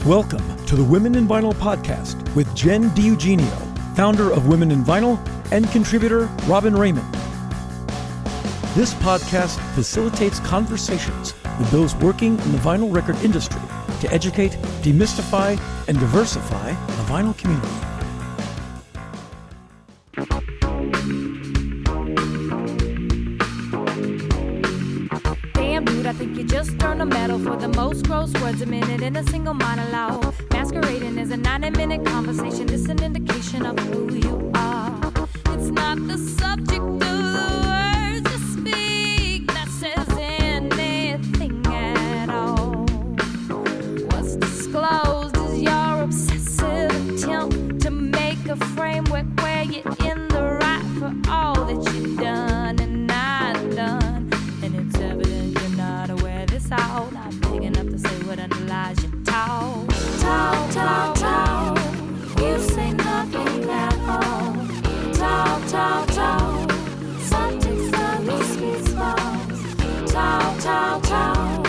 Welcome to the Women in Vinyl podcast with Jenn Eugenio, founder of Women in Vinyl and contributor Robyn Raymond. This podcast facilitates conversations with those working in the vinyl record industry to educate, demystify, and diversify the vinyl community. I think you just earned a medal for the most gross words a minute in a single monologue. Masquerading as a 90-minute conversation, it's an indication of who you are. It's not the subject of the words you speak that says anything at all. What's disclosed is your obsessive attempt to make a framework where you're in the right for all that you've done and not done. And it's evident you're not aware this all. Not big enough to say what underlies your talk. Talk, talk, talk. You say nothing at all. Talk, talk, talk. Subjects that we speak small. Talk, talk, talk.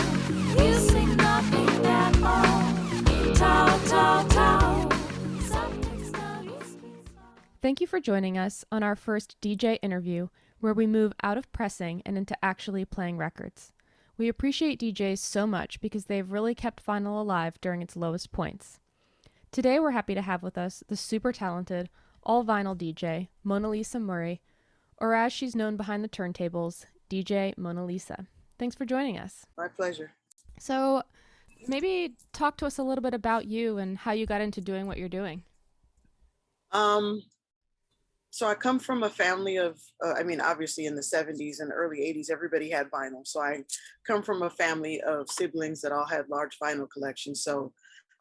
You say nothing at all. Talk, talk, talk. Subjects that we speak small. Thank you for joining us on our first DJ interview, where we move out of pressing and into actually playing records. We appreciate DJs so much because they've really kept vinyl alive during its lowest points. Today we're happy to have with us the super talented, all-vinyl DJ, Monalisa Murray, or as she's known behind the turntables, DJ Monalisa. Thanks for joining us. My pleasure. So maybe talk to us a little bit about you and how you got into doing what you're doing. So I come from a family of, obviously in the 70s and early 80s, everybody had vinyl. So I come from a family of siblings that all had large vinyl collections. So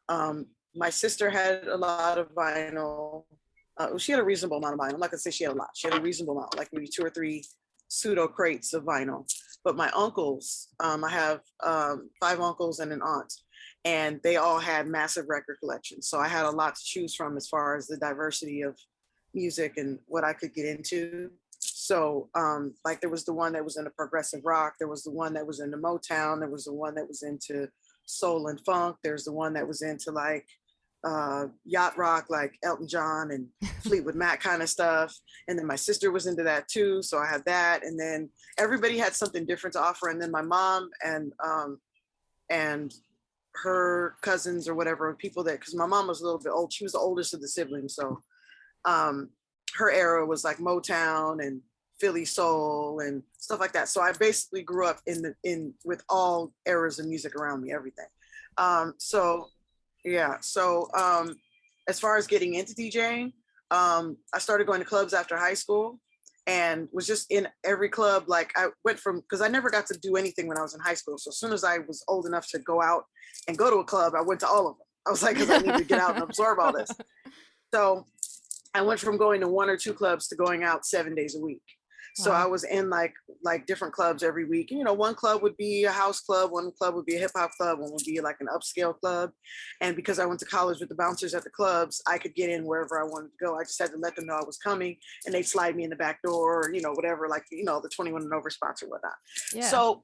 my sister had a lot of vinyl. She had a reasonable amount of vinyl. I'm not gonna say she had a lot. She had a reasonable amount, like maybe 2 or 3 pseudo crates of vinyl. But my uncles, I have 5 uncles and an aunt, and they all had massive record collections. So I had a lot to choose from as far as the diversity of music and what I could get into. So like there was the one that was into progressive rock, there was the one that was into Motown, there was the one that was into soul and funk, there's the one that was into like yacht rock like Elton John and Fleetwood Mac kind of stuff. And then my sister was into that too, so I had that. And then everybody had something different to offer. And then my mom and her cousins or whatever, people that, because my mom was a little bit old, she was the oldest of the siblings, so her era was like Motown and Philly soul and stuff like that. So I basically grew up with all eras of music around me, everything. So as far as getting into DJing, I started going to clubs after high school and was just in every club. Like I went from, because I never got to do anything when I was in high school. So as soon as I was old enough to go out and go to a club, I went to all of them. I was like, because I need to get out and absorb all this. So I went from going to 1 or 2 clubs to going out 7 days a week. So I was in like different clubs every week. You know, one club would be a house club, one club would be a hip hop club, one would be like an upscale club. And because I went to college with the bouncers at the clubs, I could get in wherever I wanted to go. I just had to let them know I was coming and they'd slide me in the back door, or, you know, whatever, like, you know, the 21 and over spots or whatnot. Yeah. So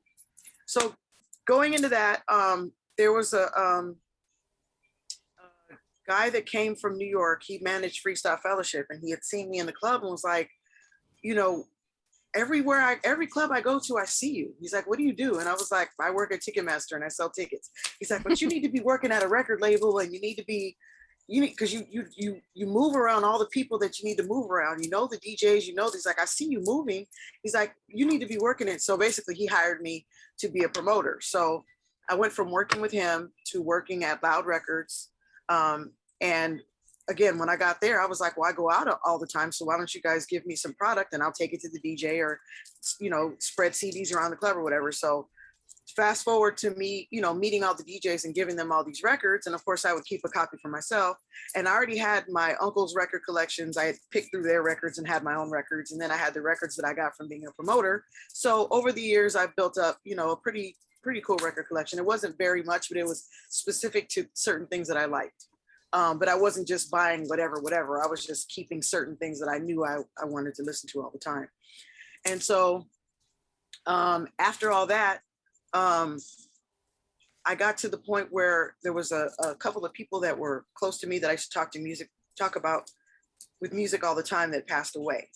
going into that, there was a guy that came from New York. He managed Freestyle Fellowship, and he had seen me in the club and was like, you know, every club I go to, I see you. He's like, what do you do? And I was like, I work at Ticketmaster and I sell tickets. He's like, but you need to be working at a record label, and because you move around all the people that you need to move around. You know the DJs, you know, he's like, I see you moving. He's like, you need to be working it. So basically he hired me to be a promoter. So I went from working with him to working at Loud Records. And again, when I got there, I was like, well, I go out all the time. So why don't you guys give me some product and I'll take it to the DJ, or, you know, spread CDs around the club or whatever. So fast forward to me, you know, meeting all the DJs and giving them all these records. And of course I would keep a copy for myself. And I already had my uncle's record collections. I had picked through their records and had my own records. And then I had the records that I got from being a promoter. So over the years, I've built up, you know, a pretty cool record collection. It wasn't very much, but it was specific to certain things that I liked. But I wasn't just buying whatever. I was just keeping certain things that I knew I wanted to listen to all the time. And so after all that, I got to the point where there was a couple of people that were close to me that I used to talk about with music all the time that passed away.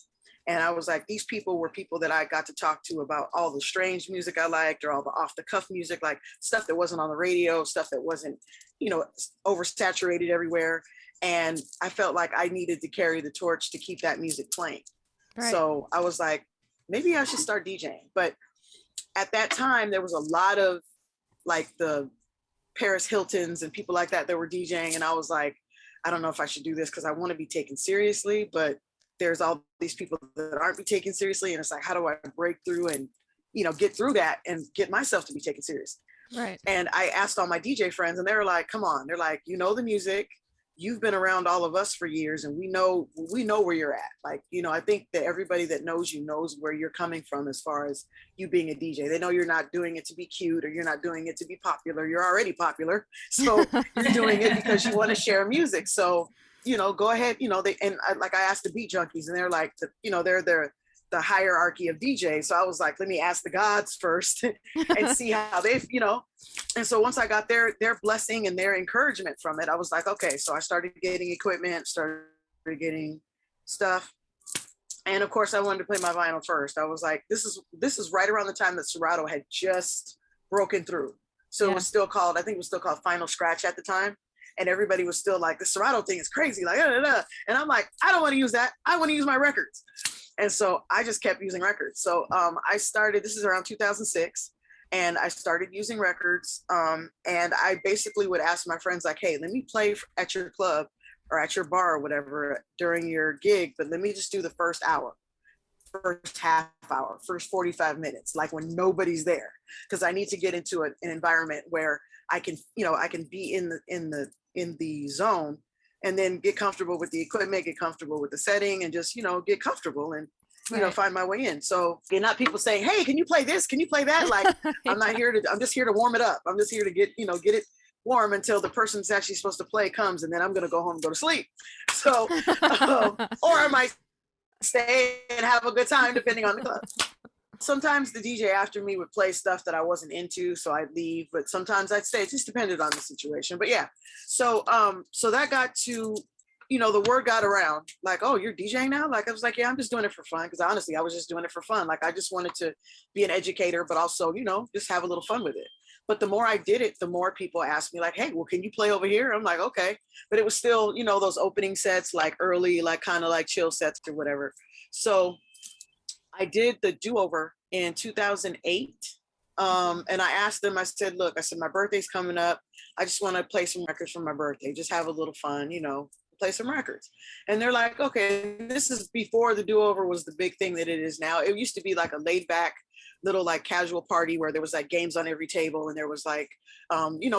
And I was like, these people were people that I got to talk to about all the strange music I liked, or all the off the cuff music, like stuff that wasn't on the radio, stuff that wasn't, oversaturated everywhere. And I felt like I needed to carry the torch to keep that music playing. Right. So I was like, maybe I should start DJing. But at that time, there was a lot of like the Paris Hiltons and people like that were DJing. And I was like, I don't know if I should do this because I want to be taken seriously, but there's all these people that aren't be taken seriously. And it's like, how do I break through and, get through that and get myself to be taken seriously? Right. And I asked all my DJ friends and they were like, come on. They're like, the music, you've been around all of us for years and we know where you're at. Like, I think that everybody that knows you knows where you're coming from as far as you being a DJ. They know you're not doing it to be cute or you're not doing it to be popular. You're already popular. So you're doing it because you want to share music. So, go ahead, I asked the beat junkies and they're like, they're the hierarchy of DJs. So I was like, let me ask the gods first and see how they've, and so once I got their blessing and their encouragement from it, I was like, okay, so I started getting equipment, started getting stuff. And of course I wanted to play my vinyl first. I was like, this is right around the time that Serato had just broken through. So It was still called, I think it was still called Final Scratch at the time. And everybody was still like, the Serato thing is crazy. Like, and I'm like, I don't want to use that. I want to use my records. And so I just kept using records. So I started, this is around 2006, and I started using records. And I basically would ask my friends like, hey, let me play at your club or at your bar or whatever during your gig, but let me just do the first hour, first half hour, first 45 minutes, like when nobody's there. Because I need to get into an environment where I can, I can be in the zone and then get comfortable with the equipment, get comfortable with the setting, and just, get comfortable and, find my way in. So you're not people saying, hey, can you play this? Can you play that? Like, I'm just here to warm it up. I'm just here to get it warm until the person that's actually supposed to play comes, and then I'm going to go home and go to sleep. So, or I might stay and have a good time depending on the club. Sometimes the DJ after me would play stuff that I wasn't into, so I'd leave, but sometimes I'd stay. It just depended on the situation. But yeah, so that got to, the word got around, like, oh, you're DJing now? Like, I was like, yeah, I'm just doing it for fun. Because honestly, I was just doing it for fun. Like, I just wanted to be an educator, but also, just have a little fun with it. But the more I did it, the more people asked me like, hey, well, can you play over here? I'm like, okay. But it was still, those opening sets, like early, like kind of like chill sets or whatever. So I did the do-over in 2008. And I asked them, I said, my birthday's coming up. I just want to play some records for my birthday. Just have a little fun, play some records. And they're like, okay, this is before the do-over was the big thing that it is now. It used to be like a laid back little like casual party where there was like games on every table. And there was like,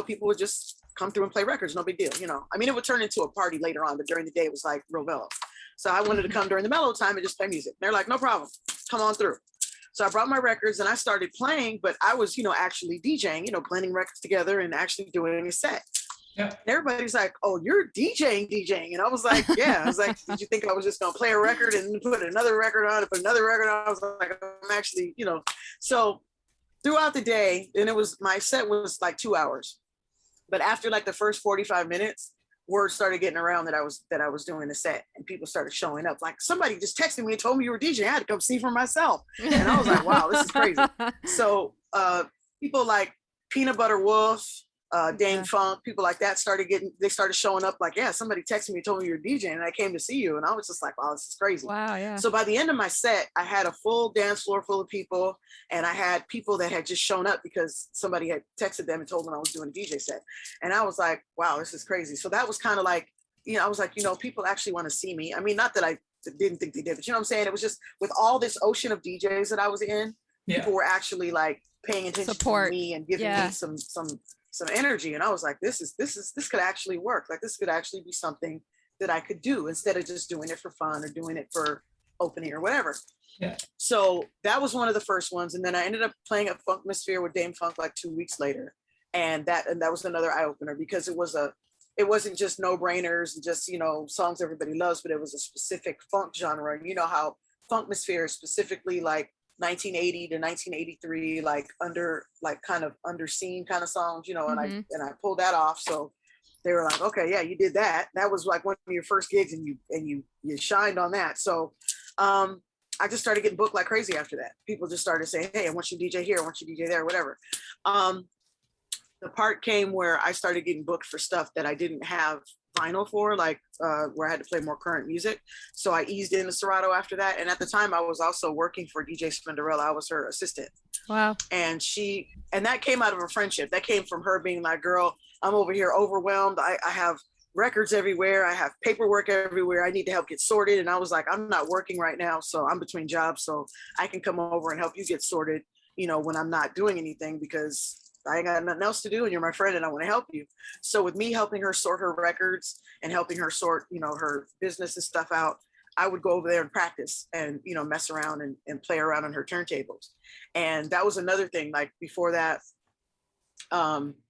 people would just come through and play records. No big deal. It would turn into a party later on, but during the day it was like real mellow. So I wanted to come during the mellow time and just play music. They're like, no problem, come on through. So I brought my records and I started playing, but I was, actually DJing, blending records together and actually doing a set. Yeah. And everybody's like, oh, you're DJing. And I was like, yeah. I was like, did you think I was just going to play a record and put another record on and put another record on? I was like, I'm actually, So throughout the day, and my set was like 2 hours. But after like the first 45 minutes, word started getting around that I was doing the set, and people started showing up. Like, somebody just texted me and told me you were DJing. I had to come see for myself. And I was like, wow, this is crazy. So people like Peanut Butter Wolf, Dame Funk, people like that started showing up like, yeah, somebody texted me and told me you were DJing and I came to see you. And I was just like, wow, this is crazy. Wow, yeah. So by the end of my set, I had a full dance floor full of people, and I had people that had just shown up because somebody had texted them and told them I was doing a DJ set. And I was like, wow, this is crazy. So that was kind of like, I was like, people actually want to see me. I mean, not that I didn't think they did, but you know what I'm saying? It was just with all this ocean of DJs that I was in, people were actually like paying attention to me and giving me some energy. And I was like, this could actually work. Like, this could actually be something that I could do instead of just doing it for fun or doing it for opening or whatever. Yeah. So that was one of the first ones. And then I ended up playing at Funkmasphere with Dame Funk like 2 weeks later. And that was another eye opener because it wasn't just no brainers and just, songs everybody loves, but it was a specific funk genre. You know how Funkmasphere is specifically like 1980 to 1983, like kind of under scene kind of songs, you know, and I pulled that off. So they were like, okay, yeah, you did that. That was like one of your first gigs, and you shined on that. So I just started getting booked like crazy after that. People just started saying, hey, I want you to DJ here, I want you to DJ there, whatever. The part came where I started getting booked for stuff that I didn't have vinyl for, like where I had to play more current music. So I eased into Serato after that. And at the time I was also working for DJ Spinderella. I was her assistant. Wow. And that came out of a friendship. That came from her being like, girl, I'm over here overwhelmed. I have records everywhere. I have paperwork everywhere. I need to help get sorted. And I was like, I'm not working right now. So I'm between jobs. So I can come over and help you get sorted, you know, when I'm not doing anything, because I ain't got nothing else to do and you're my friend and I want to help you. So with me helping her sort her records and helping her sort, you know, her business and stuff out, I would go over there and practice and, you know, mess around and play around on her turntables. And that was another thing. Like before that,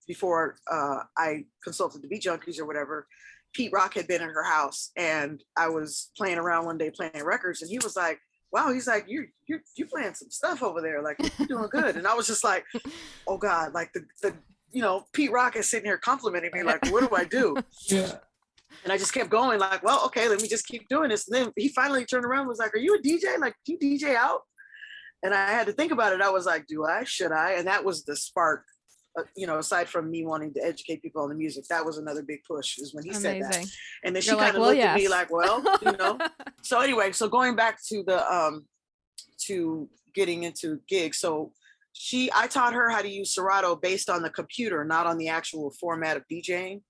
before I consulted the Beat Junkies or whatever, Pete Rock had been in her house and I was playing around one day playing records, and he was like, wow, he's like, you're playing some stuff over there, like you're doing good. And I was just like, oh God, like the you know, Pete Rock is sitting here complimenting me, like, what do I do? Yeah. And I just kept going, like, well, okay, let me just keep doing this. And then he finally turned around and was like, are you a DJ? Like, do you DJ out? And I had to think about it. I was like, do I? Should I? And that was the spark. You know, aside from me wanting to educate people on the music, that was another big push, is when he said that. And then she kind of looked at me like, well, you know. So anyway, so going back to the to getting into gigs. So I taught her how to use Serato based on the computer, not on the actual format of DJing.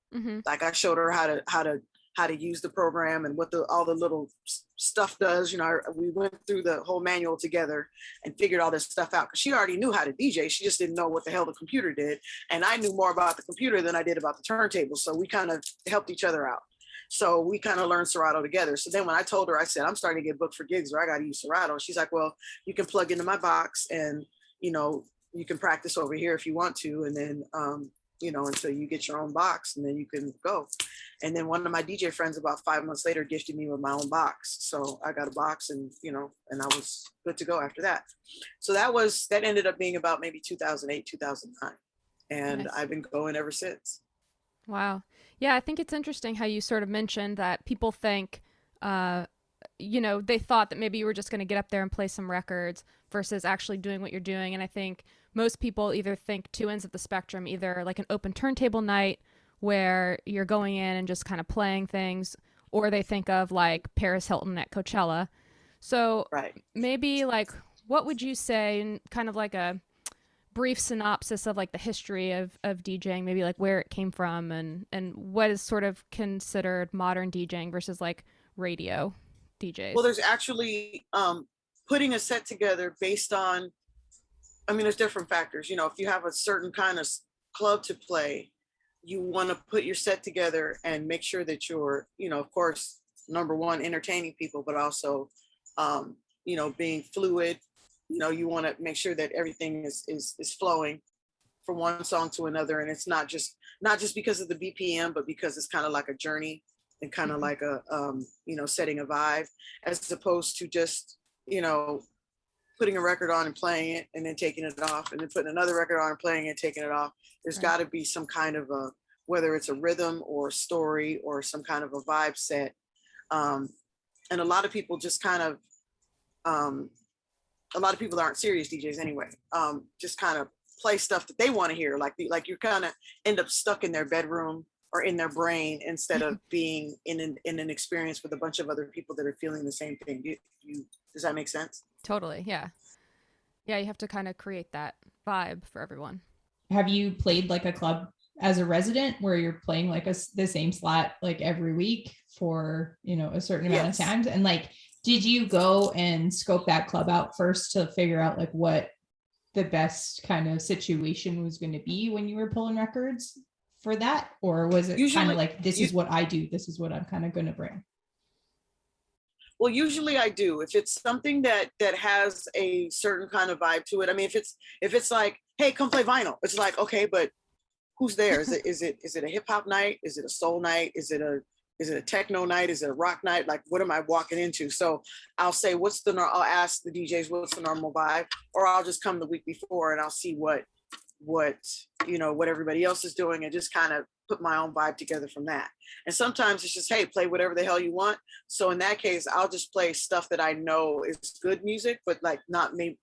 Like I showed her how to use the program and what all the little stuff does. You know, we went through the whole manual together and figured all this stuff out, because she already knew how to DJ. She just didn't know what the hell the computer did. And I knew more about the computer than I did about the turntable. So we kind of helped each other out. So we kind of learned Serato together. So then when I told her, I said, I'm starting to get booked for gigs where I got to use Serato. She's like, well, you can plug into my box and, you know, you can practice over here if you want to. And then, you know, until you get your own box, and then you can go. And then one of my DJ friends about 5 months later gifted me with my own box. So I got a box, and, you know, and I was good to go after that. So that ended up being about maybe 2008, 2009. And nice. I've been going ever since. Wow. Yeah, I think it's interesting how you sort of mentioned that people think, you know, they thought that maybe you were just going to get up there and play some records versus actually doing what you're doing. And I think most people either think two ends of the spectrum, either like an open turntable night where you're going in and just kind of playing things, or they think of like Paris Hilton at Coachella. So maybe like, what would you say in kind of like a brief synopsis of like the history of DJing, maybe like where it came from and what is sort of considered modern DJing versus like radio DJs? Well, there's actually putting a set together based on, I mean, there's different factors. You know, if you have a certain kind of club to play, you want to put your set together and make sure that you're, you know, of course, number one, entertaining people, but also, you know, being fluid. You know, you want to make sure that everything is flowing from one song to another. And it's not just because of the BPM, but because it's kind of like a journey and kind of like a, you know, setting a vibe, as opposed to just, you know, putting a record on and playing it and then taking it off, and then putting another record on and playing it and taking it off. There's got to be some kind of a, whether it's a rhythm or a story or some kind of a vibe set. And a lot of people just kind of, a lot of people aren't serious DJs anyway, just kind of play stuff that they want to hear. Like you kind of end up stuck in their bedroom or in their brain instead of being in an experience with a bunch of other people that are feeling the same thing. Does that make sense? Totally. Yeah. Yeah. You have to kind of create that vibe for everyone. Have you played like a club as a resident where you're playing like the same slot like every week for, you know, a certain amount of times? And like, did you go and scope that club out first to figure out like what the best kind of situation was going to be when you were pulling records for that? Or was it kind of like, this is what I do, this is what I'm kind of going to bring? Well, usually I do. If it's something that has a certain kind of vibe to it. I mean, if it's like, hey, come play vinyl. It's like, okay, but who's there? Is it a hip hop night? Is it a soul night? Is it a is it a techno night? Is it a rock night? Like, what am I walking into? So I'll say, I'll ask the DJs, what's the normal vibe? Or I'll just come the week before and I'll see what everybody else is doing and just kind of put my own vibe together from that. And sometimes it's just, hey, play whatever the hell you want. So in that case, I'll just play stuff that I know is good music, but like that may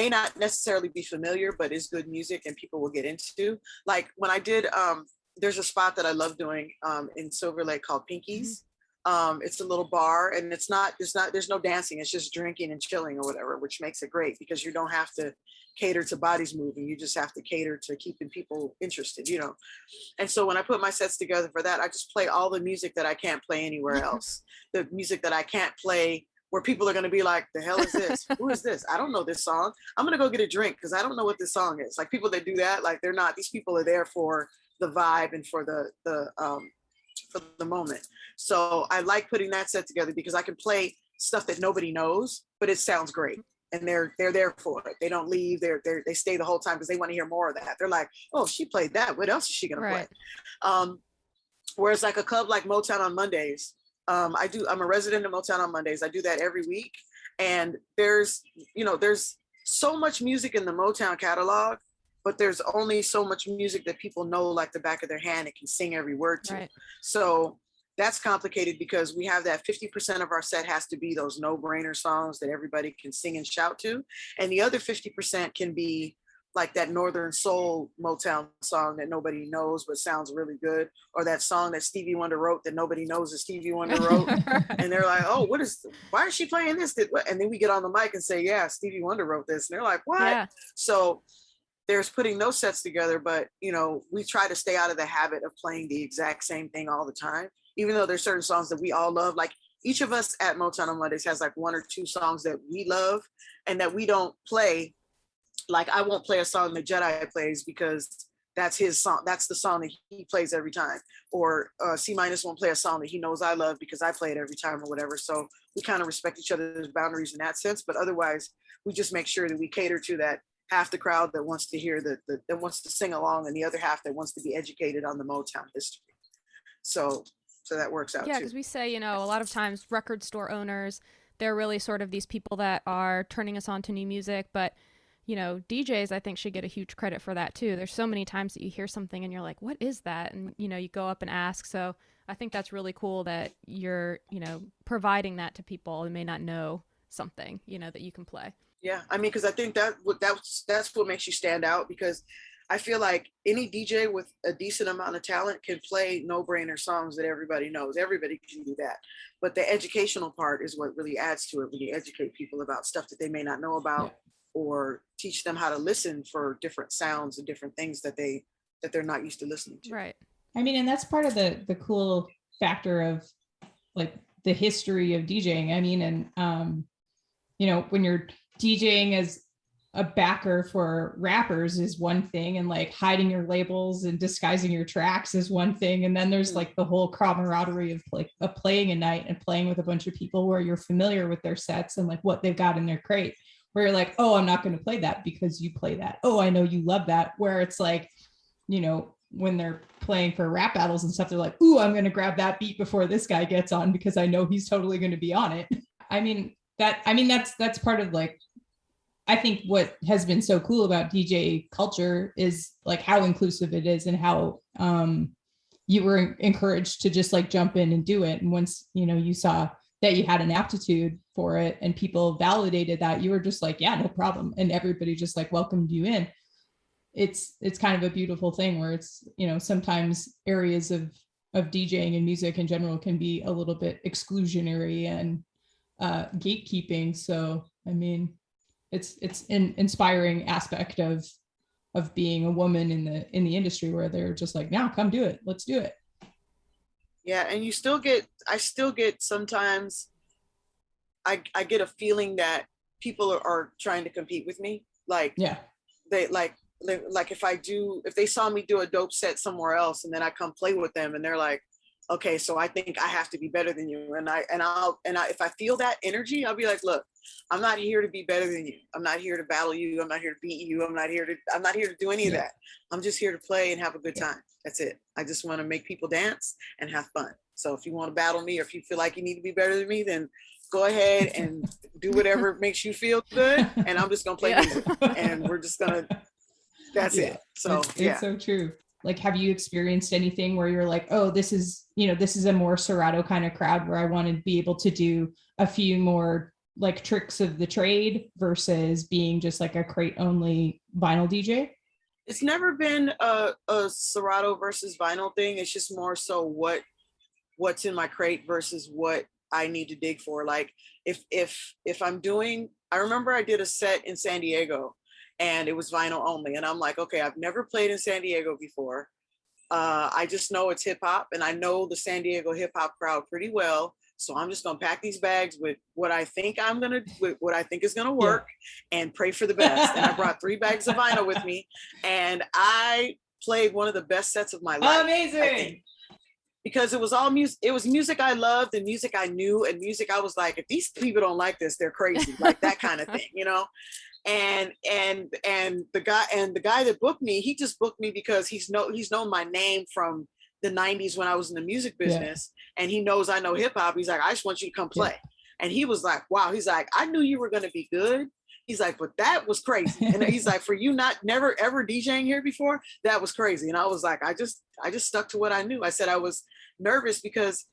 not necessarily be familiar, but is good music and people will get into. Like when I did, there's a spot that I love doing in Silver Lake called Pinky's. It's a little bar and there's no dancing. It's just drinking and chilling or whatever, which makes it great because you don't have to cater to bodies moving. You just have to cater to keeping people interested, And so when I put my sets together for that, I just play all the music that I can't play anywhere else. The music that I can't play where people are going to be like, the hell is this? Who is this? I don't know this song. I'm going to go get a drink because I don't know what this song is. Like people that do that, like these people are there for the vibe and for the moment. So I like putting that set together because I can play stuff that nobody knows, but it sounds great. And they're there for it. They don't leave. They stay the whole time because they want to hear more of that. They're like, oh, she played that. What else is she gonna play? Whereas like a club like Motown on Mondays, I'm a resident of Motown on Mondays. I do that every week. And there's so much music in the Motown catalog, but there's only so much music that people know like the back of their hand and can sing every word to. Right. So that's complicated because we have that 50% of our set has to be those no-brainer songs that everybody can sing and shout to. And the other 50% can be like that Northern Soul Motown song that nobody knows but sounds really good. Or that song that Stevie Wonder wrote that nobody knows that Stevie Wonder wrote. And they're like, oh, why is she playing this? And then we get on the mic and say, yeah, Stevie Wonder wrote this. And they're like, what? Yeah. So there's putting those sets together, but we try to stay out of the habit of playing the exact same thing all the time. Even though there's certain songs that we all love, like each of us at Motown on Mondays has like one or two songs that we love and that we don't play. Like I won't play a song that Jedi plays because that's his song. That's the song that he plays every time. Or C- won't play a song that he knows I love because I play it every time or whatever. So we kind of respect each other's boundaries in that sense. But otherwise, we just make sure that we cater to that half the crowd that wants to hear that wants to sing along and the other half that wants to be educated on the Motown history. So that works out. Yeah, because we say, a lot of times record store owners, they're really sort of these people that are turning us on to new music. But, DJs, I think, should get a huge credit for that, too. There's so many times that you hear something and you're like, what is that? And, you go up and ask. So I think that's really cool that you're, providing that to people who may not know something, that you can play. Yeah, I mean, because I think that's what makes you stand out because I feel like any DJ with a decent amount of talent can play no-brainer songs that everybody knows. Everybody can do that. But the educational part is what really adds to it, when you educate people about stuff that they may not know about or teach them how to listen for different sounds and different things that they're not used to listening to. Right. I mean, and that's part of the cool factor of like the history of DJing. I mean, and when you're DJing as a backer for rappers is one thing, and like hiding your labels and disguising your tracks is one thing. And then there's like the whole camaraderie of like playing a night and playing with a bunch of people where you're familiar with their sets and like what they've got in their crate, where you're like, oh, I'm not going to play that because you play that. Oh, I know you love that. Where it's like, when they're playing for rap battles and stuff, they're like, ooh, I'm going to grab that beat before this guy gets on because I know he's totally going to be on it. That's part of like, I think what has been so cool about DJ culture is like how inclusive it is and how you were encouraged to just like jump in and do it. And once, you saw that you had an aptitude for it and people validated that, you were just like, yeah, no problem. And everybody just like welcomed you in. It's kind of a beautiful thing where it's, sometimes areas of DJing and music in general can be a little bit exclusionary and gatekeeping. So, I mean, it's an inspiring aspect of being a woman in the industry where they're just like, now come do it. Let's do it. Yeah. And I still get sometimes I get a feeling that people are trying to compete with me. Like, yeah, they like if they saw me do a dope set somewhere else and then I come play with them and they're like, okay, so I think I have to be better than you. And if I feel that energy, I'll be like, look, I'm not here to be better than you. I'm not here to battle you. I'm not here to beat you. I'm not here to do any of that. I'm just here to play and have a good time. That's it. I just want to make people dance and have fun. So if you want to battle me, or if you feel like you need to be better than me, then go ahead and do whatever makes you feel good. And I'm just going to play music, and we're just going to, that's it. So it's so true. Like, have you experienced anything where you're like, oh, this is a more Serato kind of crowd where I want to be able to do a few more like tricks of the trade versus being just like a crate only vinyl DJ? It's never been a Serato versus vinyl thing. It's just more so what's in my crate versus what I need to dig for. Like if I'm doing, I remember I did a set in San Diego and it was vinyl only. And I'm like, okay, I've never played in San Diego before. I just know it's hip hop, and I know the San Diego hip hop crowd pretty well. So I'm just gonna pack these bags with what I think is gonna work, and pray for the best. And I brought 3 bags of vinyl with me, and I played one of the best sets of my life. Amazing. Because it was all music. It was music I loved and music I knew, and music I was like, if these people don't like this, they're crazy, like that kind of thing, you know. And the guy that booked me, he just booked me because he's known my name from the 90s when I was in the music business, and he knows I know hip hop. He's like, I just want you to come play. And he was like, wow. He's like, I knew you were going to be good. He's like, but that was crazy. And he's like, for you never ever DJing here before, that was crazy. And I was like, I just stuck to what I knew. I said I was nervous because,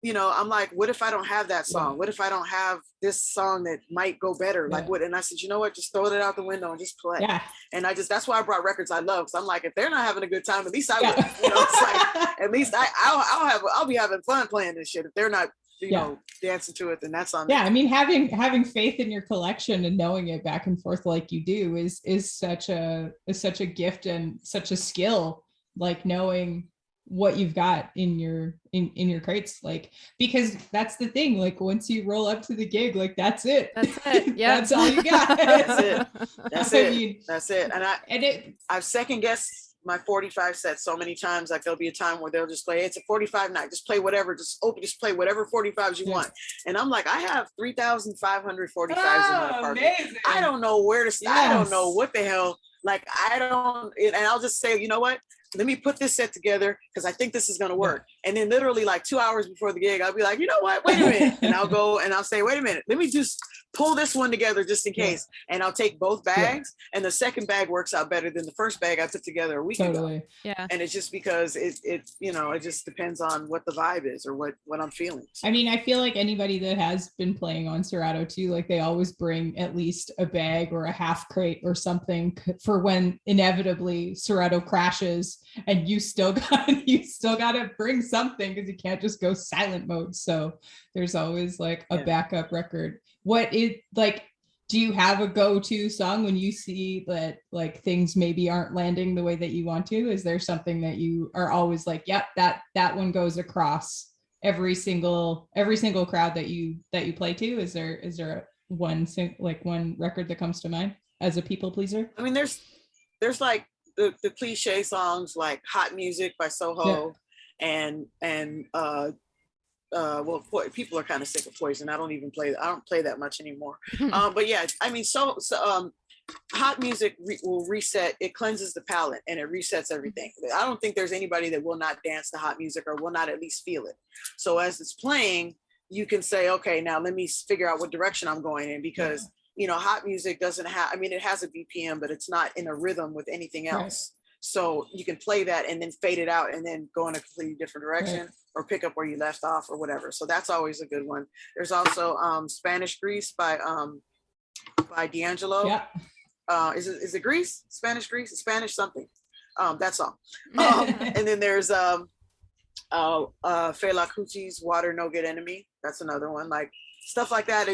you know, I'm like, what if I don't have that song? What if I don't have this song that might go better? Like what? And I said, you know what? Just throw it out the window and just play. And that's why I brought records I love. Because I'm like, if they're not having a good time, at least I will. You know, it's like, at least I'll be having fun playing this shit. If they're not, you know, dancing to it, then that's on me. I mean, having faith in your collection and knowing it back and forth like you do is such a gift and such a skill. Like knowing what you've got in your crates, like, because that's the thing, like once you roll up to the gig, like that's it. Yeah. That's all you got. That's it. And I've second guessed my 45 sets so many times. Like there'll be a time where they'll just play, it's a 45 night, just play whatever, just play whatever 45s you want. And I'm like, I have 3,500 45s in my apartment. Amazing. I don't know where to start. I don't know what the hell. Like and I'll just say, you know what? Let me put this set together because I think this is going to work. And then literally like 2 hours before the gig, I'll be like, you know what? Wait a minute. And I'll go and I'll say, wait a minute. Let me just pull this one together just in case. And I'll take both bags. And the second bag works out better than the first bag I put together a week ago. Yeah. And it's just because it you know, it just depends on what the vibe is or what I'm feeling. I mean, I feel like anybody that has been playing on Serato too, like they always bring at least a bag or a half crate or something for when inevitably Serato crashes and you still got to bring something because you can't just go silent mode. So there's always like a backup record. What is like, do you have a go-to song when you see that like things maybe aren't landing the way that you want to? Is there something that you are always like, yep, that one goes across every single crowd that you play to? Is there one record that comes to mind as a people pleaser? I mean, there's like the cliche songs like Hot Music by Soho and well, people are kind of sick of Poison. I don't play that much anymore. But yeah, I mean, so Hot Music will reset. It cleanses the palate and it resets everything. I don't think there's anybody that will not dance to Hot Music or will not at least feel it. So as it's playing, you can say, okay, now let me figure out what direction I'm going in because you know, Hot Music doesn't have, I mean, it has a BPM, but it's not in a rhythm with anything else. Right. So you can play that and then fade it out and then go in a completely different direction or pick up where you left off or whatever. So that's always a good one. There's also Spanish Grease by D'Angelo. Yeah. Is it Grease? Spanish Grease? Spanish something. That song. And then there's Fela Kuti's Water No Good Enemy. That's another one. Like stuff like that.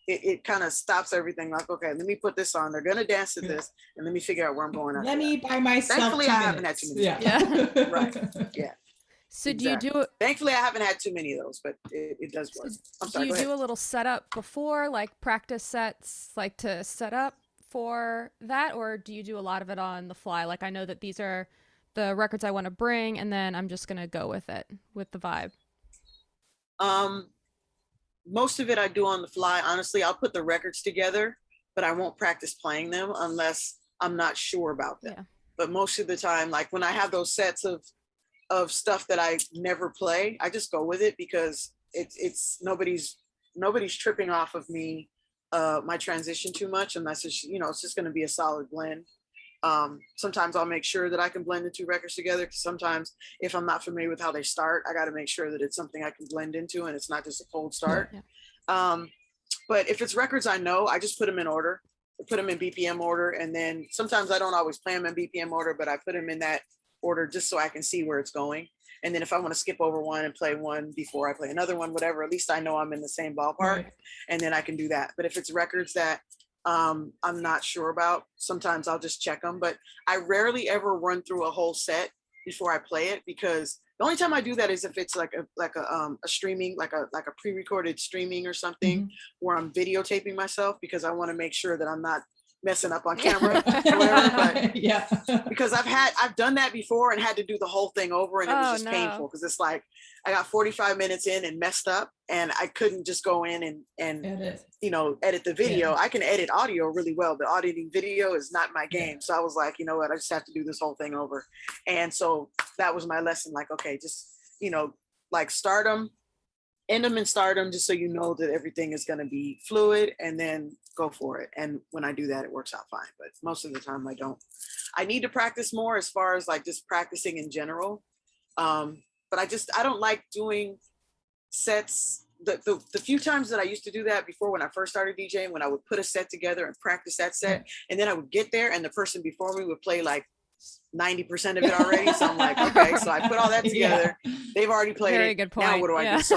It kind of stops everything. Like, okay, let me put this on. They're gonna dance to this, and let me figure out where I'm going. Let me buy myself. Thankfully, I haven't had too many. Yeah. Right. Yeah. So do you do it? Thankfully, I haven't had too many of those, but it does work. Do you do a little setup before, like practice sets, like to set up for that, or do you do a lot of it on the fly? Like I know that these are the records I want to bring, and then I'm just gonna go with it, with the vibe. Most of it I do on the fly. Honestly, I'll put the records together, but I won't practice playing them unless I'm not sure about them. Yeah. But most of the time, like when I have those sets of of stuff that I never play. I just go with it because it's nobody's tripping off of me, my transition too much, unless it's, you know, it's just going to be a solid blend. Sometimes I'll make sure that I can blend the two records together, because sometimes if I'm not familiar with how they start, I got to make sure that it's something I can blend into and it's not just a cold start. Yeah. But if it's records I know, I just put them in order. I put them in BPM order, and then sometimes I don't always play them in BPM order, but I put them in that order just so I can see where it's going. And then if I want to skip over one and play one before I play another one, whatever, at least I know I'm in the same ballpark, right, and then I can do that. But if it's records that I'm not sure about, sometimes I'll just check them. But I rarely ever run through a whole set before I play it, because the only time I do that is if it's like a streaming, like a pre-recorded streaming or something, where I'm videotaping myself, because I want to make sure that I'm not messing up on camera or whatever. But yeah, because I've done that before and had to do the whole thing over, and it was just painful, because it's like I got 45 minutes in and messed up, and I couldn't just go in and edit the video. I can edit audio really well, but auditing video is not my game. So I was like, you know what, I just have to do this whole thing over. And so that was my lesson. Like, okay, just, like start them, end them and start them, just so you know that everything is going to be fluid, and then go for it. And when I do that, it works out fine. But most of the time I don't. I need to practice more, as far as like just practicing in general. But I don't like doing sets. The few times that I used to do that before, when I first started DJing, when I would put a set together and practice that set, and then I would get there and the person before me would play like 90% of it already. So I'm like, okay, so I put all that together. Yeah. They've already played Very it. Good point. Now what do I do? So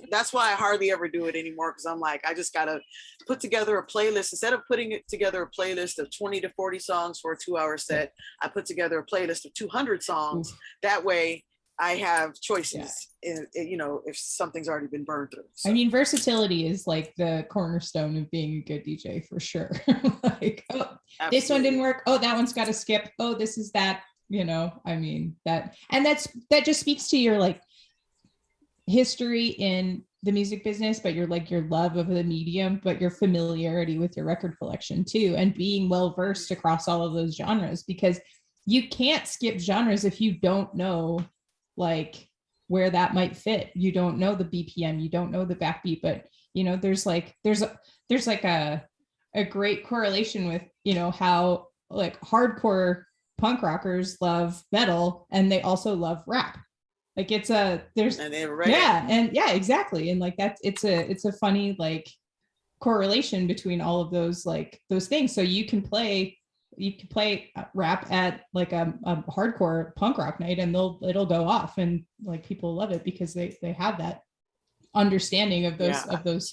that's why I hardly ever do it anymore, because I'm like, I just gotta put together a playlist. Instead of putting it together a playlist of 20 to 40 songs for a 2-hour set, I put together a playlist of 200 songs. That way I have choices, if something's already been burned through. So. I mean, versatility is like the cornerstone of being a good DJ, for sure. Like, this one didn't work. Oh, that one's got to skip. Oh, this is that, I mean, that just speaks to your like history in the music business, but your love of the medium, but your familiarity with your record collection too, and being well versed across all of those genres, because you can't skip genres if you don't know like where that might fit. You don't know the BPM, you don't know the backbeat, but there's a great correlation with how like hardcore punk rockers love metal, and they also love rap. Like exactly, and like it's a funny like correlation between all of those things. So you can play rap at like a hardcore punk rock night, and it'll go off, and like people love it because they have that understanding of those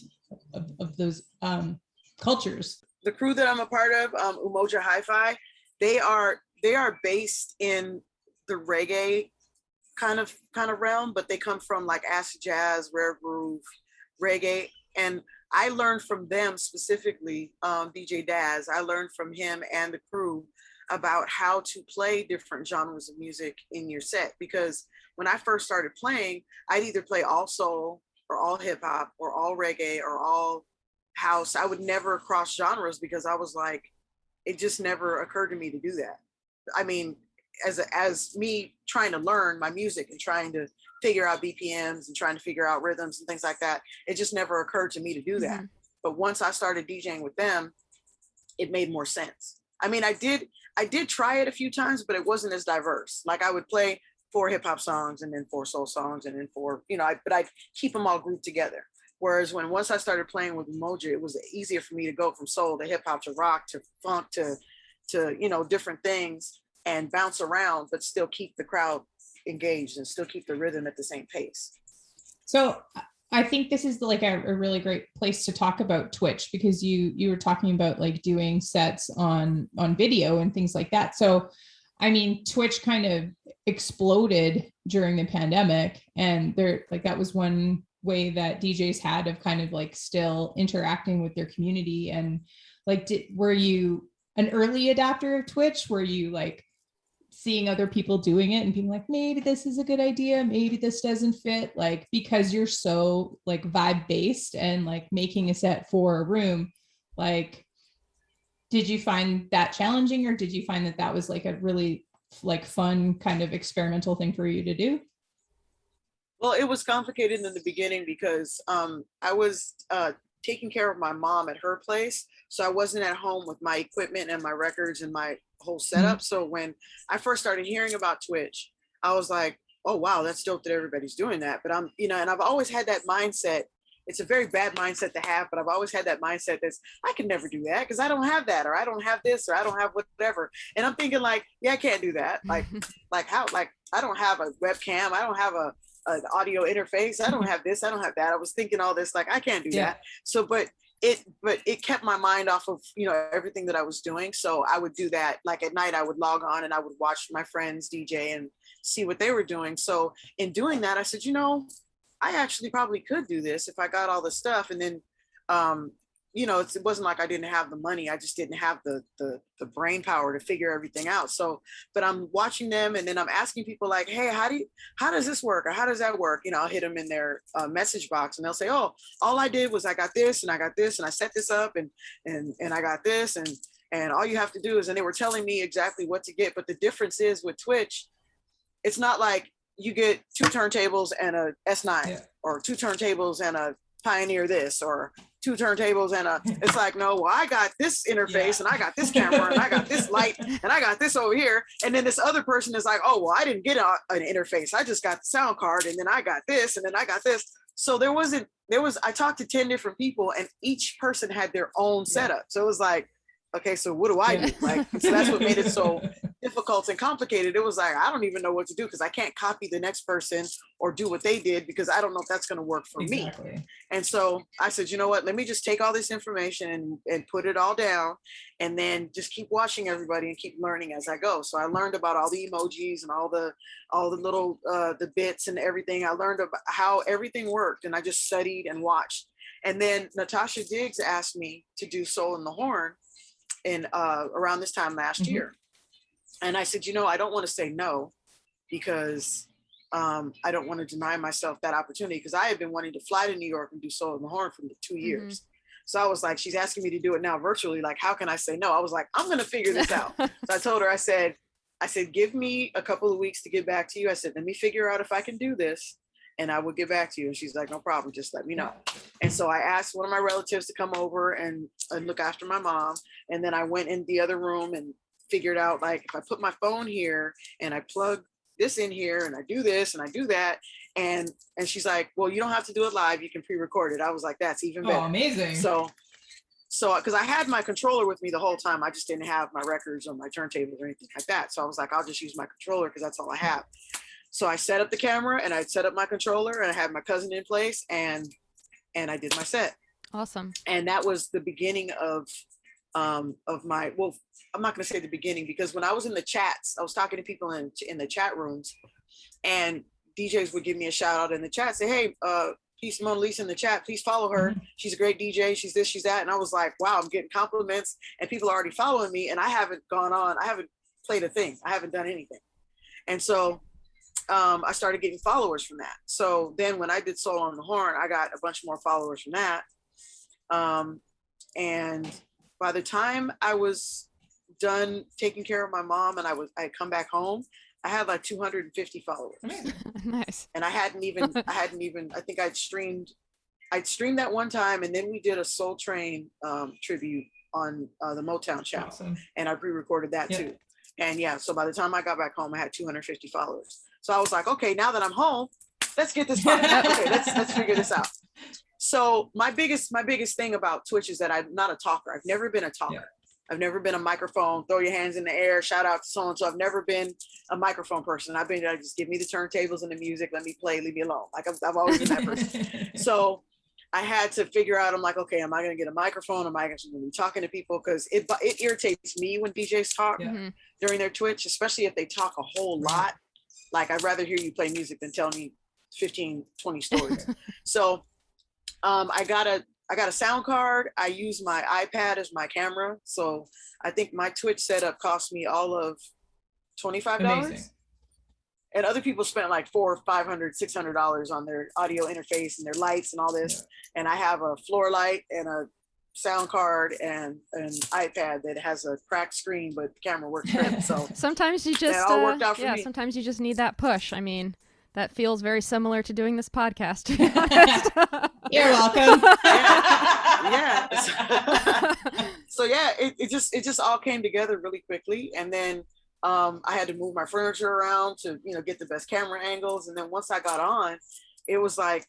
cultures. The crew that I'm a part of, Umoja Hi-Fi, they are based in the reggae kind of realm, but they come from like acid jazz, rare groove, reggae, and I learned from them specifically, DJ Daz. I learned from him and the crew about how to play different genres of music in your set. Because when I first started playing, I'd either play all soul or all hip hop or all reggae or all house. I would never cross genres, because I was like, it just never occurred to me to do that. I mean, as me trying to learn my music and trying to figure out BPMs and trying to figure out rhythms and things like that, it just never occurred to me to do that. But once I started DJing with them, it made more sense. I mean, I did try it a few times, but it wasn't as diverse. Like I would play 4 hip hop songs and then 4 soul songs and then 4, but I'd keep them all grouped together. Whereas once I started playing with Umoja, it was easier for me to go from soul to hip hop to rock to funk to different things, and bounce around, but still keep the crowd engaged and still keep the rhythm at the same pace. So I think this is like a really great place to talk about Twitch, because you were talking about like doing sets on video and things like that. So, I mean, Twitch kind of exploded during the pandemic, and that was one way that DJs had of kind of like still interacting with their community. And like, were you an early adopter of Twitch? Were you like seeing other people doing it and being like, maybe this is a good idea, maybe this doesn't fit, like because you're so like vibe based and like making a set for a room, like did you find that challenging, or did you find that was like a really like fun kind of experimental thing for you to do? Well, it was complicated in the beginning because I was taking care of my mom at her place. So I wasn't at home with my equipment and my records and my whole setup. So when I first started hearing about Twitch, I was like, oh, wow, that's dope that everybody's doing that. But I'm, you know, and I've always had that mindset. It's a very bad mindset to have, but I've always had that mindset that's, I can never do that because I don't have that, or I don't have this, or I don't have whatever. And I'm thinking like, yeah, I can't do that. Like how, like, I don't have a webcam. I don't have an audio interface. I don't have this. I don't have that. I was thinking all this, like, I can't do that. So, but it kept my mind off of, you know, everything that I was doing. So I would do that. Like at night I would log on and I would watch my friends DJ and see what they were doing. So in doing that, I said, you know, I actually probably could do this if I got all the stuff. And then, you know, it wasn't like I didn't have the money. I just didn't have the brain power to figure everything out. So, but I'm watching them and then I'm asking people like, hey, how does this work? Or how does that work? You know, I'll hit them in their message box and they'll say, oh, all I did was I got this and I got this and I set this up and I got this and all you have to do is, and they were telling me exactly what to get. But the difference is with Twitch, it's not like you get 2 turntables and a S9 or 2 turntables and a Pioneer this or 2 turntables and it's like, no, well, I got this interface and I got this camera and I got this light and I got this over here. And then this other person is like, oh, well, I didn't get an interface. I just got the sound card and then I got this and then I got this. So I talked to 10 different people and each person had their own setup. So it was like, okay, so what do I do? Like, so that's what made it so difficult and complicated. It was like, I don't even know what to do because I can't copy the next person or do what they did because I don't know if that's going to work for me. And so I said, you know what, let me just take all this information and put it all down and then just keep watching everybody and keep learning as I go. So I learned about all the emojis and all the little, the bits and everything. I learned about how everything worked and I just studied and watched. And then Natasha Diggs asked me to do Soul in the Horn in around this time last year. And I said, you know, I don't want to say no because I don't want to deny myself that opportunity because I had been wanting to fly to New York and do Soul in the Horn for 2 years. So I was like, she's asking me to do it now virtually. Like, how can I say no? I was like, I'm going to figure this out. So I told her, I said, give me a couple of weeks to get back to you. I said, let me figure out if I can do this and I will get back to you. And she's like, no problem. Just let me know. And so I asked one of my relatives to come over and look after my mom. And then I went in the other room and figured out, like, if I put my phone here and I plug this in here and I do this and I do that. And she's like, well, you don't have to do it live. You can pre-record it. I was like, that's even better. Oh, amazing. So, because I had my controller with me the whole time. I just didn't have my records or my turntables or anything like that. So I was like, I'll just use my controller because that's all I have. So I set up the camera and I set up my controller and I had my cousin in place and I did my set. Awesome. And that was the beginning of my, well, I'm not going to say the beginning because when I was in the chats, I was talking to people in the chat rooms and DJs would give me a shout out in the chat, say, hey, peace Monalisa in the chat, please follow her. She's a great DJ. She's this, she's that. And I was like, wow, I'm getting compliments and people are already following me and I haven't played a thing. I haven't done anything. And so I started getting followers from that. So then when I did Soul on the Horn, I got a bunch more followers from that. And by the time I was done taking care of my mom and I come back home, I had like 250 followers. Nice. And I think I'd streamed that one time. And then we did a Soul Train tribute on the Motown channel. Awesome. And I pre-recorded that too. And yeah, so by the time I got back home, I had 250 followers. So I was like, okay, now that I'm home, let's get this fun. Okay, let's figure this out. So my biggest thing about Twitch is that I'm not a talker. I've never been a talker. Yeah. I've never been a microphone, throw your hands in the air, shout out to so-and-so. I've never been a microphone person. I've been like, just give me the turntables and the music, let me play, leave me alone. Like I've always been that person. So I had to figure out, I'm like, okay, am I going to get a microphone? Am I going to be talking to people? Because it irritates me when DJs talk during their Twitch, especially if they talk a whole lot. Like, I'd rather hear you play music than tell me 15, 20 stories. So I got a sound card. I use my iPad as my camera. So I think my Twitch setup cost me all of $25. Amazing. And other people spent like $400, $500, $600 on their audio interface and their lights and all this. Yeah. And I have a floor light and sound card and an iPad that has a cracked screen, but the camera works great. So sometimes you just that all worked out for me. Sometimes you just need that push. I mean, that feels very similar to doing this podcast, to be honest. You're welcome. So yeah, it just all came together really quickly, and then I had to move my furniture around to get the best camera angles, and then once I got on, it was like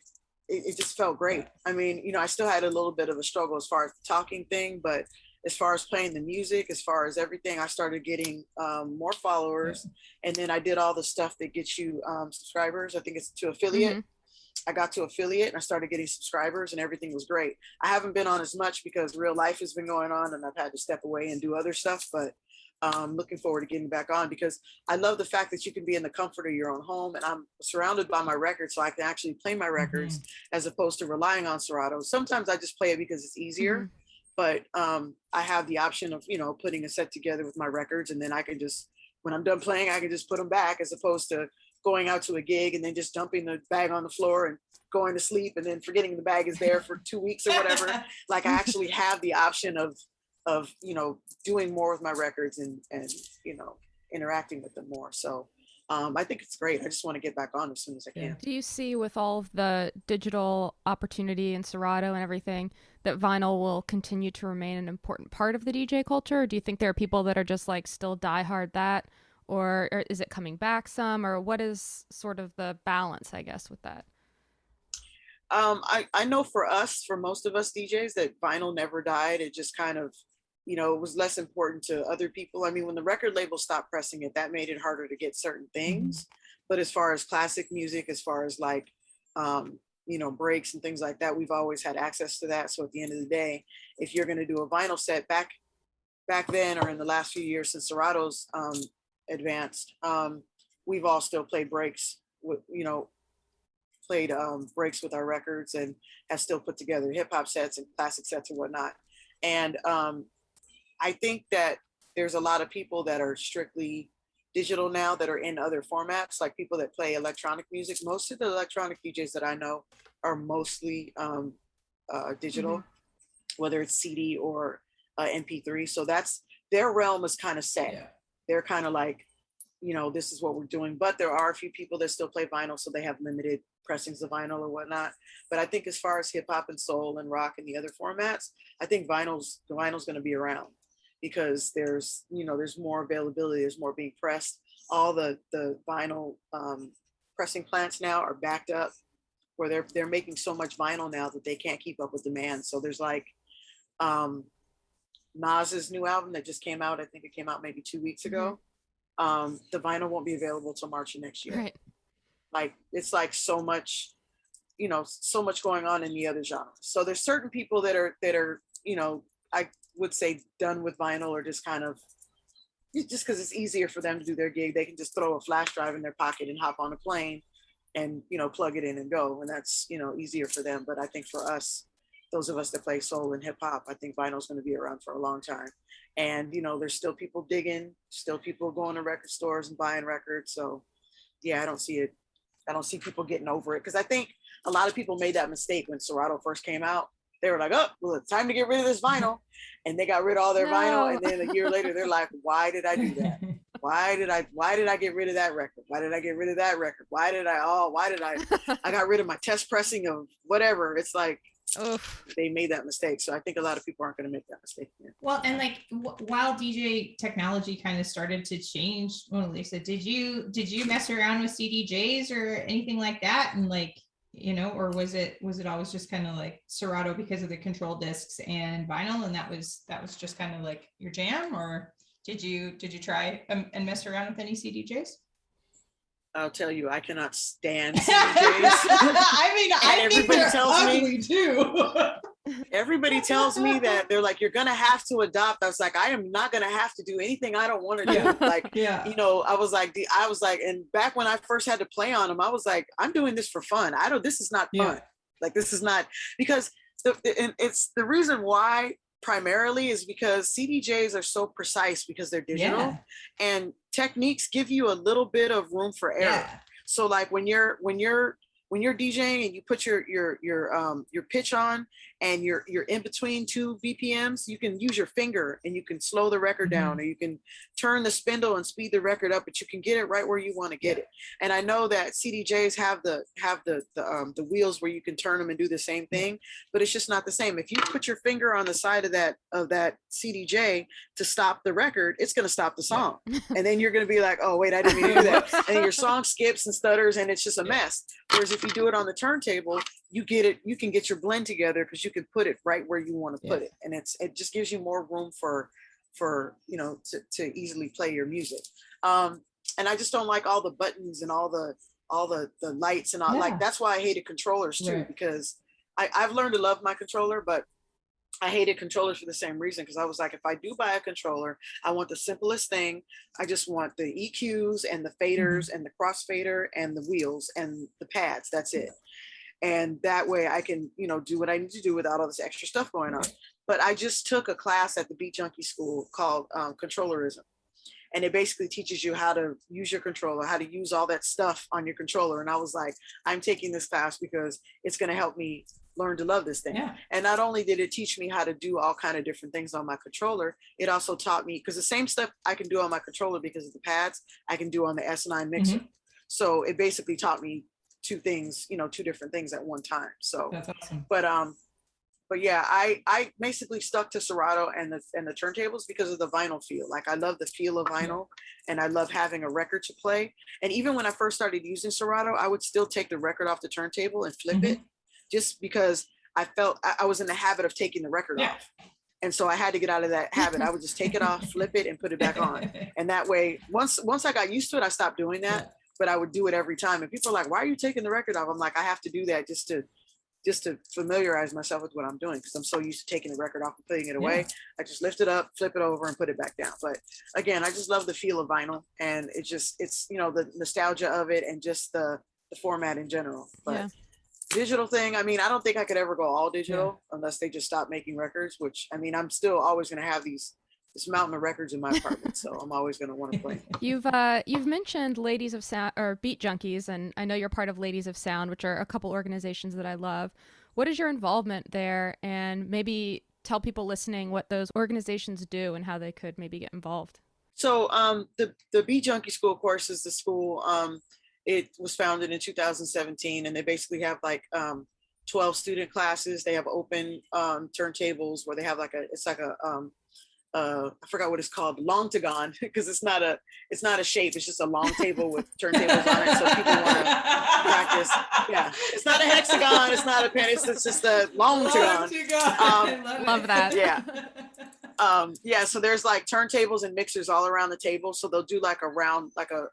it just felt great. I mean, I still had a little bit of a struggle as far as the talking thing, but as far as playing the music, as far as everything, I started getting more followers, and then I did all the stuff that gets you subscribers. I think it's to affiliate. Mm-hmm. I got to affiliate and I started getting subscribers, and everything was great. I haven't been on as much because real life has been going on and I've had to step away and do other stuff, but looking forward to getting back on because I love the fact that you can be in the comfort of your own home, and I'm surrounded by my records, so I can actually play my records as opposed to relying on Serato. Sometimes I just play it because it's easier, but I have the option of, putting a set together with my records, and then I can just, when I'm done playing, I can just put them back, as opposed to going out to a gig and then just dumping the bag on the floor and going to sleep and then forgetting the bag is there for 2 weeks or whatever. Like, I actually have the option of doing more with my records and interacting with them more. So I think it's great. I just want to get back on as soon as I can. Do you see, with all of the digital opportunity and Serato and everything, that vinyl will continue to remain an important part of the DJ culture? Or do you think there are people that are just like still diehard that, or is it coming back some, or what is sort of the balance, I guess, with that? I know for most of us DJs, that vinyl never died. It just kind of, it was less important to other people. I mean, when the record label stopped pressing it, that made it harder to get certain things. But as far as classic music, as far as like, breaks and things like that, we've always had access to that. So at the end of the day, if you're going to do a vinyl set back then, or in the last few years since Serato's advanced, we've all still played breaks with, breaks with our records, and have still put together hip hop sets and classic sets and whatnot. And I think that there's a lot of people that are strictly digital now that are in other formats, like people that play electronic music. Most of the electronic DJs that I know are mostly digital, whether it's CD or MP3. So that's, their realm is kind of set. Yeah. They're kind of like, this is what we're doing. But there are a few people that still play vinyl, so they have limited pressings of vinyl or whatnot. But I think as far as hip hop and soul and rock and the other formats, I think vinyl's going to be around, because there's more availability, there's more being pressed. All the vinyl pressing plants now are backed up, where they're making so much vinyl now that they can't keep up with demand. So there's like Nas's new album that just came out. I think it came out maybe 2 weeks ago. The vinyl won't be available till March of next year. Right. Like, it's like so much going on in the other genres. So there's certain people that are, I would say done with vinyl, or just kind of, just because it's easier for them to do their gig, they can just throw a flash drive in their pocket and hop on a plane and, plug it in and go. And that's, easier for them. But I think for us, those of us that play soul and hip hop, I think vinyl is going to be around for a long time. And, there's still people digging, still people going to record stores and buying records. So yeah, I don't see people getting over it. Because I think a lot of people made that mistake when Serato first came out. They were like, oh, well, it's time to get rid of this vinyl. And they got rid of all their vinyl. And then a year later, they're like, why did I do that? Why did I get rid of that record? Why did I get rid of that record? I got rid of my test pressing of whatever. It's like, they made that mistake. So I think a lot of people aren't going to make that mistake again. Well, and like while DJ technology kind of started to change, Monalisa, did you mess around with CDJs or anything like that? And like, or was it always just kind of like Serato because of the control discs and vinyl, and that was just kind of like your jam? Or did you try and mess around with any CDJs? I'll tell you, I cannot stand CDJs. I mean, I think they're ugly too. Everybody tells me that they're like, you're gonna have to adopt. I was like, I am not gonna have to do anything I don't want to do. Like, I was like, and back when I first had to play on them, I was like, I'm doing this for fun. This is not fun. Like, this is not, because it's the reason why primarily is because CDJs are so precise because they're digital, and techniques give you a little bit of room for error. So like when you're when you're DJing and you put your pitch on and you're in between 2 BPMs, you can use your finger and you can slow the record down, or you can turn the spindle and speed the record up, but you can get it right where you want to get it. And I know that CDJs have the wheels where you can turn them and do the same thing, but it's just not the same. If you put your finger on the side of that CDJ to stop the record, it's going to stop the song. And then you're going to be like, oh wait, I didn't mean to do that. And your song skips and stutters and it's just a mess. Whereas if you do it on the turntable, you can get your blend together because you can put it right where you want to put it. And it just gives you more room for to easily play your music. And I just don't like all the buttons and all the lights and all. Like, that's why I hated controllers too, because I've learned to love my controller, but I hated controllers for the same reason, because I was like, if I do buy a controller, I want the simplest thing. I just want the EQs and the faders and the crossfader and the wheels and the pads. That's it. And that way I can, do what I need to do without all this extra stuff going on. But I just took a class at the Beat Junkie School called Controllerism. And it basically teaches you how to use your controller, how to use all that stuff on your controller. And I was like, I'm taking this class because it's going to help me learn to love this thing. And not only did it teach me how to do all kind of different things on my controller, it also taught me, because the same stuff I can do on my controller because of the pads, I can do on the S9 mixer. So it basically taught me two different things at one time. So that's awesome. But yeah, I basically stuck to Serato and the turntables because of the vinyl feel. Like, I love the feel of vinyl and I love having a record to play. And even when I first started using Serato, I would still take the record off the turntable and flip it, just because I felt I was in the habit of taking the record off. And so I had to get out of that habit. I would just take it off, flip it, and put it back on. And that way, once I got used to it, I stopped doing that. But I would do it every time. And people are like, why are you taking the record off? I'm like, I have to do that just to familiarize myself with what I'm doing, because I'm so used to taking the record off and putting it away. I just lift it up, flip it over, and put it back down. But again, I just love the feel of vinyl, and it's the nostalgia of it and just the format in general. But digital thing, I mean, I don't think I could ever go all digital unless they just stop making records, which, I mean, I'm still always going to have this mountain of records in my apartment, so I'm always going to want to play. You've mentioned Ladies of Sound or Beat Junkies, and I know you're part of Ladies of Sound, which are a couple organizations that I love. What is your involvement there? And maybe tell people listening what those organizations do and how they could maybe get involved. So the Beat Junkie School, of course, is the school. It was founded in 2017, and they basically have like 12 student classes. They have open turntables where they have I forgot what it's called, LONG-TA-GON, because it's not a shape. It's just a long table with turntables on it. So people want to practice. Yeah, it's not a hexagon. It's not a pen. It's just a LONG-TA-GON. Love that. Yeah. So there's like turntables and mixers all around the table. So they'll do like a round, like a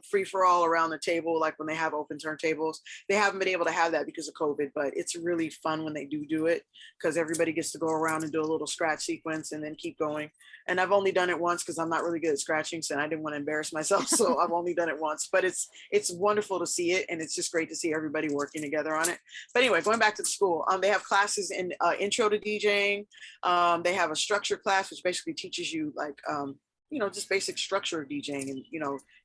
free for all around the table. Like when they have open turntables, they haven't been able to have that because of COVID, but it's really fun when they do it, because everybody gets to go around and do a little scratch sequence and then keep going. And I've only done it once because I'm not really good at scratching, so I didn't want to embarrass myself. So I've only done it once, but it's wonderful to see it. And it's just great to see everybody working together on it. But anyway, going back to the school, they have classes in intro to DJing. They have a structure class, which basically teaches you like, just basic structure of DJing and,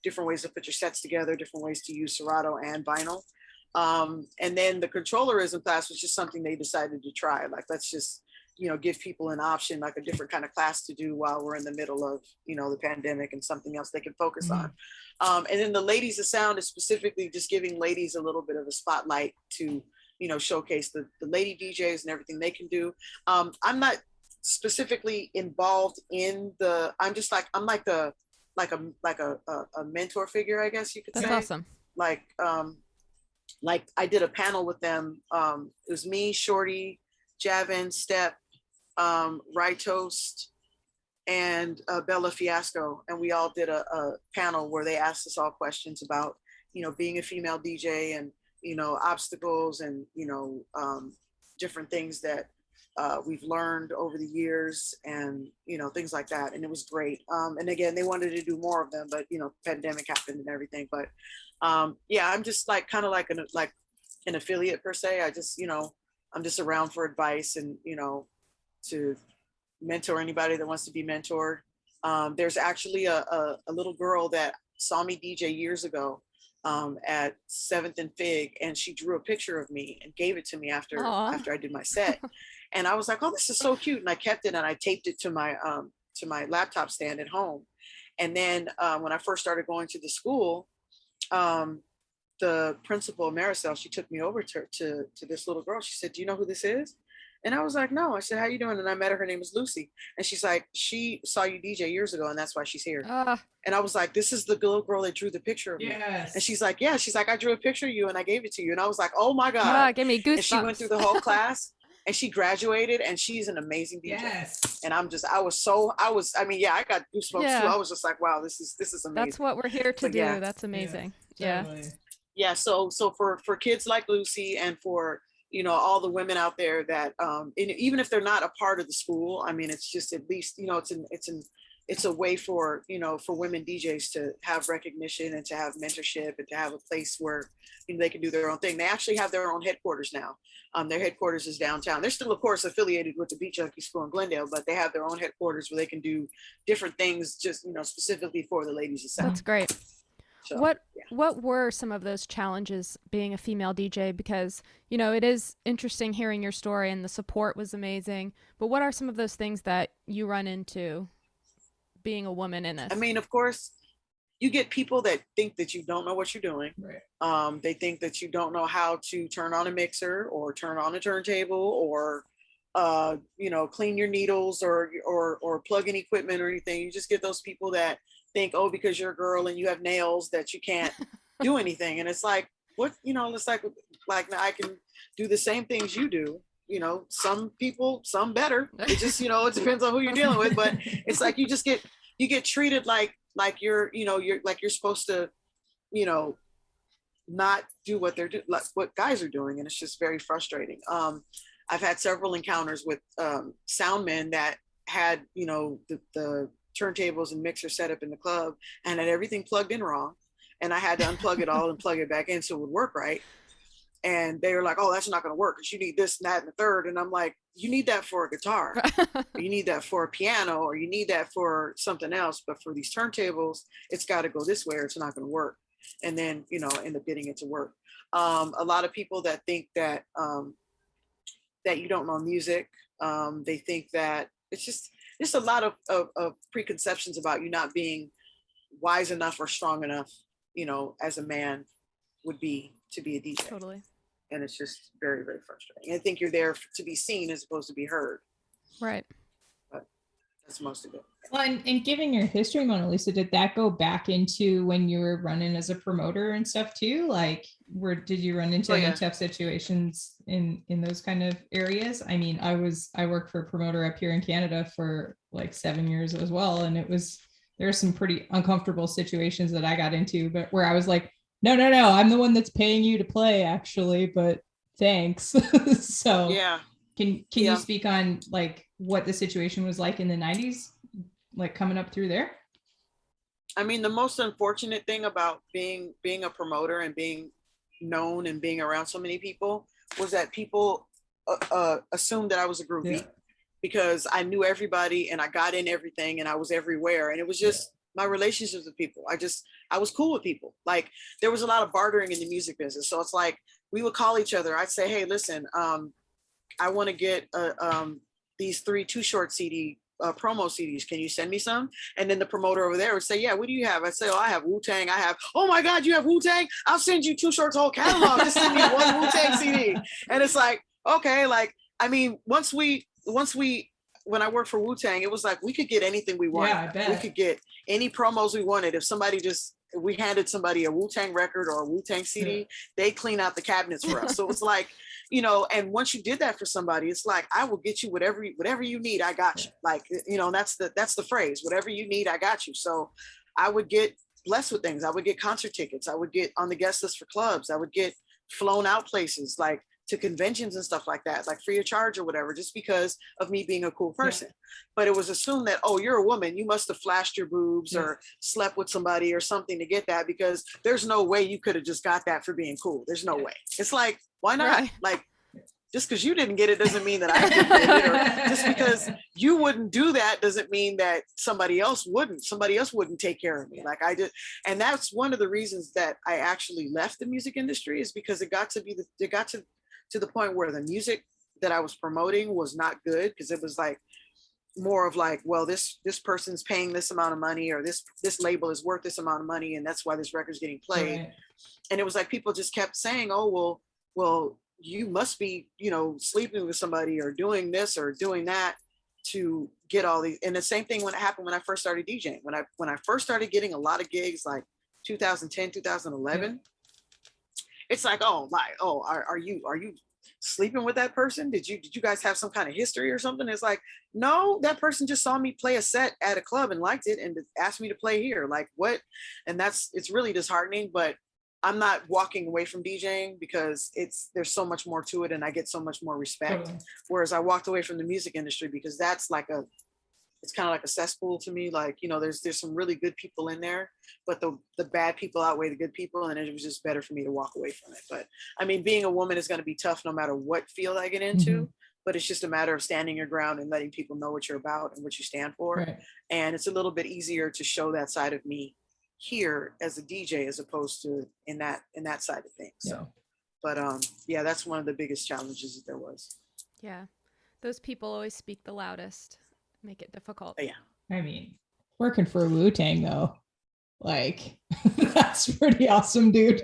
different ways to put your sets together, different ways to use Serato and vinyl. And then the controllerism class was just something they decided to try. Like, let's just, give people an option, like a different kind of class to do while we're in the middle of, the pandemic, and something else they can focus on. And then the Ladies of Sound is specifically just giving ladies a little bit of a spotlight to, showcase the lady DJs and everything they can do. I'm not specifically involved in I'm like a mentor figure, I guess you could say. That's awesome. Like I did a panel with them. It was me, Shorty, Javin, Step, Rye Toast, and Bella Fiasco. And we all did a panel where they asked us all questions about, being a female DJ and, obstacles and, different things that we've learned over the years and, things like that. And it was great. And again, they wanted to do more of them, but, pandemic happened and everything. But I'm just like kind of like an affiliate per se. I just, I'm just around for advice and, to mentor anybody that wants to be mentored. There's actually a little girl that saw me DJ years ago. at 7th and Fig, and she drew a picture of me and gave it to me after Aw. I did my set. And I was like, oh, this is so cute. And I kept it and I taped it to my laptop stand at home. And then when I first started going to the school, the principal, Maricel, she took me over to this little girl. She said, do you know who this is? And I was like, no. I said, how you doing? And I met her. Her name is Lucy. And she's like, she saw you DJ years ago, and that's why she's here. And I was like, this is the little girl that drew the picture of me. Yes. And she's like, yeah. She's like, I drew a picture of you and I gave it to you. And I was like, oh my God. Give me goosebumps. And she went through the whole class and she graduated, and she's an amazing DJ. Yes. And I got goosebumps too. I was just like, wow, this is amazing. That's what we're here to But do. yeah. That's amazing. Totally. Yeah. So for kids like Lucy, and for, all the women out there that, and even if they're not a part of the school, I mean, it's just, at least, it's a way for, for women DJs to have recognition and to have mentorship and to have a place where, they can do their own thing. They actually have their own headquarters now. Their headquarters is downtown. They're still, of course, affiliated with the Beat Junkie School in Glendale, but they have their own headquarters where they can do different things, just, specifically for the ladies of South. That's great. So, What were some of those challenges being a female DJ? Because, it is interesting hearing your story, and the support was amazing. But what are some of those things that you run into being a woman in this? I mean, of course, you get people that think that you don't know what you're doing. Right. They think that you don't know how to turn on a mixer or turn on a turntable or, clean your needles or plug in equipment or anything. You just get those people that think, oh, because you're a girl and you have nails, that you can't do anything. And it's like, what, it's like I can do the same things you do. Some people, some better. It just, it depends on who you're dealing with. But it's like you get treated like you're supposed to, not do what they're doing, like what guys are doing. And it's just very frustrating. I've had several encounters with sound men that had, the turntables and mixer set up in the club and had everything plugged in wrong. And I had to unplug it all and plug it back in so it would work right. And they were like, oh, that's not going to work because you need this and that and the third. And I'm like, you need that for a guitar, or you need that for a piano, or you need that for something else. But for these turntables, it's got to go this way or it's not going to work. And then, end up getting it to work. A lot of people that think that that you don't know music, they think that it's just a lot of preconceptions about you not being wise enough or strong enough, as a man would be to be a DJ. Totally. And it's just very, very frustrating. I think you're there to be seen as opposed to be heard. Right. But that's most of it. Well, and given your history, Monalisa, did that go back into when you were running as a promoter and stuff too? Like, did you run into any tough situations in those kind of areas? I mean, I worked for a promoter up here in Canada for like 7 years as well. And there are some pretty uncomfortable situations that I got into, but where I was like, no, I'm the one that's paying you to play actually, but thanks. So yeah. Can you speak on like what the situation was like in the 90s, like coming up through there? I mean, the most unfortunate thing about being a promoter and being known and being around so many people was that people assumed that I was a groupie because I knew everybody and I got in everything and I was everywhere. And it was just my relationships with people. I was cool with people. Like there was a lot of bartering in the music business. So it's like, we would call each other. I'd say, hey, listen, I want to get these 3 Too Short CD promo CDs. Can you send me some? And then the promoter over there would say, yeah, what do you have? I say, oh, I have Wu-Tang. Oh my God, you have Wu-Tang? I'll send you Too Short's whole catalog. Just send me one Wu-Tang CD. And it's like, okay, like, I mean, when I worked for Wu-Tang, it was like, we could get anything we wanted. Yeah, I bet. We could get any promos we wanted. If we handed somebody a Wu-Tang record or a Wu-Tang CD, they clean out the cabinets for us. So it was like, and once you did that for somebody, it's like, I will get you whatever you need. I got you. Like, that's the phrase, whatever you need, I got you. So I would get blessed with things. I would get concert tickets. I would get on the guest list for clubs. I would get flown out places like to conventions and stuff like that, like free of charge or whatever, just because of me being a cool person. But it was assumed that, oh, you're a woman, you must have flashed your boobs or slept with somebody or something to get that, because there's no way you could have just got that for being cool. There's no way. It's like, why not? Right. Like, just because you didn't get it doesn't mean that I didn't get it. Or just because you wouldn't do that doesn't mean that somebody else wouldn't. Somebody else wouldn't take care of me like I did. And that's one of the reasons that I actually left the music industry, is because it got to the point where the music that I was promoting was not good, because it was like more of like, well, this person's paying this amount of money, or this label is worth this amount of money, and that's why this record's getting played. Right. And it was like people just kept saying, oh, well, you must be, sleeping with somebody or doing this or doing that to get all these. And the same thing when it happened when I first started DJing. When I first started getting a lot of gigs, like 2010, 2011, it's like, are you sleeping with that person? Did you guys have some kind of history or something? It's like, no, that person just saw me play a set at a club and liked it and asked me to play here. Like, what? And it's really disheartening, but I'm not walking away from DJing because there's so much more to it and I get so much more respect. Totally. Whereas I walked away from the music industry because that's like it's kind of like a cesspool to me. Like, there's some really good people in there, but the bad people outweigh the good people. And it was just better for me to walk away from it. But I mean, being a woman is going to be tough no matter what field I get into, but it's just a matter of standing your ground and letting people know what you're about and what you stand for. Right. And it's a little bit easier to show that side of me here as a DJ as opposed to in that side of things. So, but that's one of the biggest challenges that there was. Yeah. Those people always speak the loudest, make it difficult. Yeah. I mean, working for Wu-Tang though, like that's pretty awesome, dude.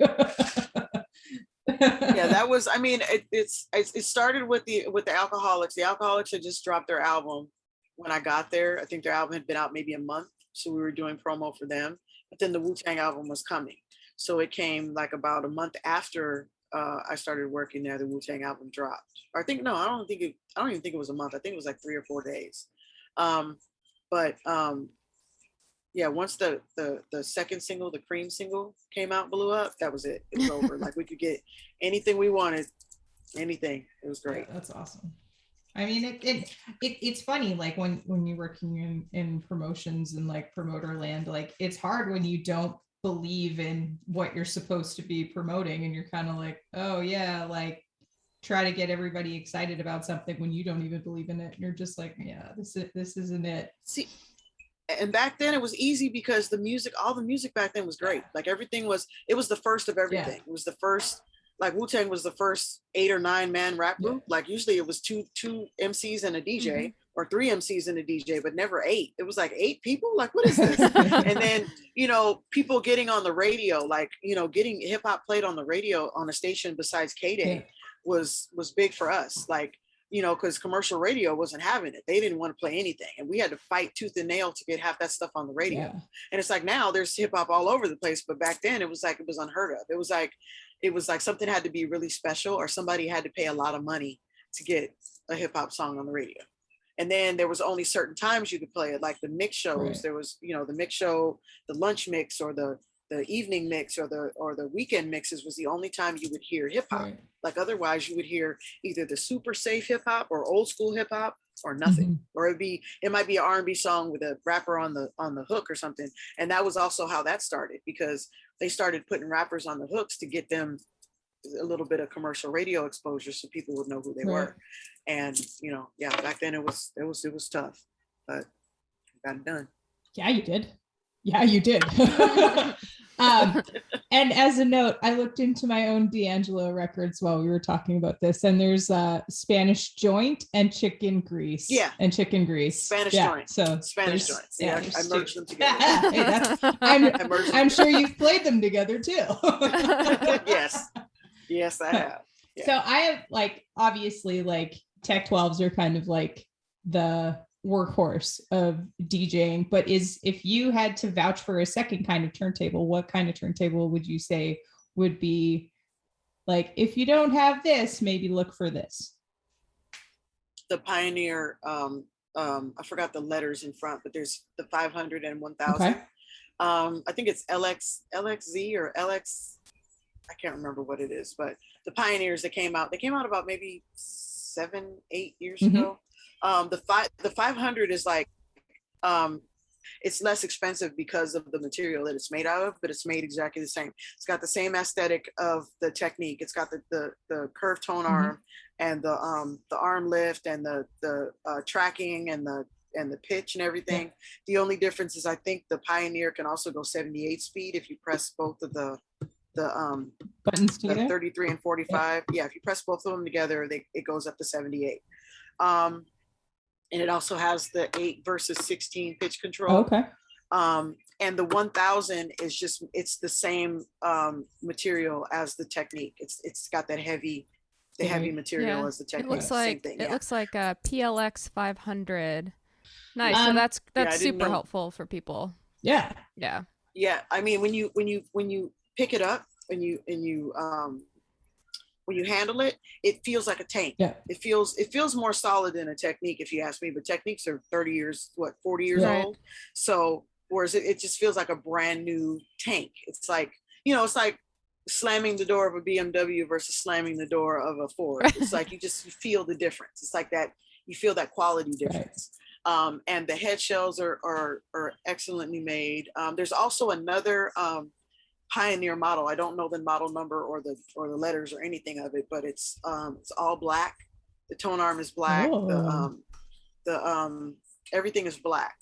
Yeah, that was, I mean, it started with the Alcoholics. The Alcoholics had just dropped their album when I got there. I think their album had been out maybe a month. So we were doing promo for them. But then the Wu-Tang album was coming. So it came like about a month after I started working there, the Wu-Tang album dropped. Or I don't even think it was a month. I think it was like 3 or 4 days. Once the second single, the Cream single came out, blew up, that was it. It was over. Like we could get anything we wanted, anything. It was great. Yeah, that's awesome. I mean, it's funny, like when you're working in promotions and like promoter land, like it's hard when you don't believe in what you're supposed to be promoting and you're kind of like, oh yeah, like try to get everybody excited about something when you don't even believe in it. And you're just like, yeah, this isn't it. See, and back then it was easy because all the music back then was great. Like it was the first of everything. It was the first. Like Wu-Tang was the first 8 or 9 man rap group. Like usually it was two MCs and a DJ or 3 MCs and a DJ, but never 8. It was like 8 people. Like, what is this? And then, people getting on the radio, like, getting hip hop played on the radio on a station besides K-Day was big for us. Like, because commercial radio wasn't having it. They didn't want to play anything. And we had to fight tooth and nail to get half that stuff on the radio. Yeah. And it's like now there's hip hop all over the place. But back then it was unheard of. It was like something had to be really special or somebody had to pay a lot of money to get a hip hop song on the radio. And then there was only certain times you could play it, like the mix shows. Right. There was, the mix show, the lunch mix or the evening mix or the weekend mixes was the only time you would hear hip hop. Right. Like otherwise you would hear either the super safe hip hop or old school hip hop or nothing. Or it might be an R&B song with a rapper on the hook or something. And that was also how that started, because they started putting rappers on the hooks to get them a little bit of commercial radio exposure so people would know who they were. And back then it was tough, but I got it done. Yeah, you did. And as a note, I looked into my own D'Angelo records while we were talking about this, and there's Spanish Joint and Chicken Grease. Yeah. And Chicken Grease. Spanish Joint. So Spanish Joint. Yeah, I merged them together. I'm sure you've played them together too. Yes, I have. Yeah. So I have obviously Tech 12s are kind of like the workhorse of DJing, but if you had to vouch for a second kind of turntable, what kind of turntable would you say would be if you don't have this, maybe look for this? The Pioneer, I forgot the letters in front, but there's the 500 and 1000. Okay. I think it's LXZ or LX. I can't remember what it is, but the Pioneers that came out about maybe 7-8 years ago. The 500 is it's less expensive because of the material that it's made out of, but it's made exactly the same. It's got the same aesthetic of the technique. It's got the curved tone arm and the arm lift and the tracking and the pitch and everything. The only difference is I think the Pioneer can also go 78 speed if you press both of the buttons the together. 33 and 45. Yeah, if you press both of them together, it goes up to 78. And it also has the 8 versus 16 pitch control. Okay. And the 1000 is just, it's the same material as the technique. It's got that heavy material as the technique. It looks like a PLX 500. Nice. So that's super helpful for people. Yeah. Yeah. Yeah. I mean, when you pick it up and when you handle it, it feels like a tank. Yeah. It feels more solid than a technique, if you ask me, but techniques are 40 years old. So, whereas it just feels like a brand new tank. It's like, it's like slamming the door of a BMW versus slamming the door of a Ford. It's like, you feel the difference. It's like that, you feel that quality difference. Right. And the head shells are excellently made. There's also another, Pioneer model. I don't know the model number or the letters or anything of it, but it's all black. The tone arm is black. Oh. The everything is black.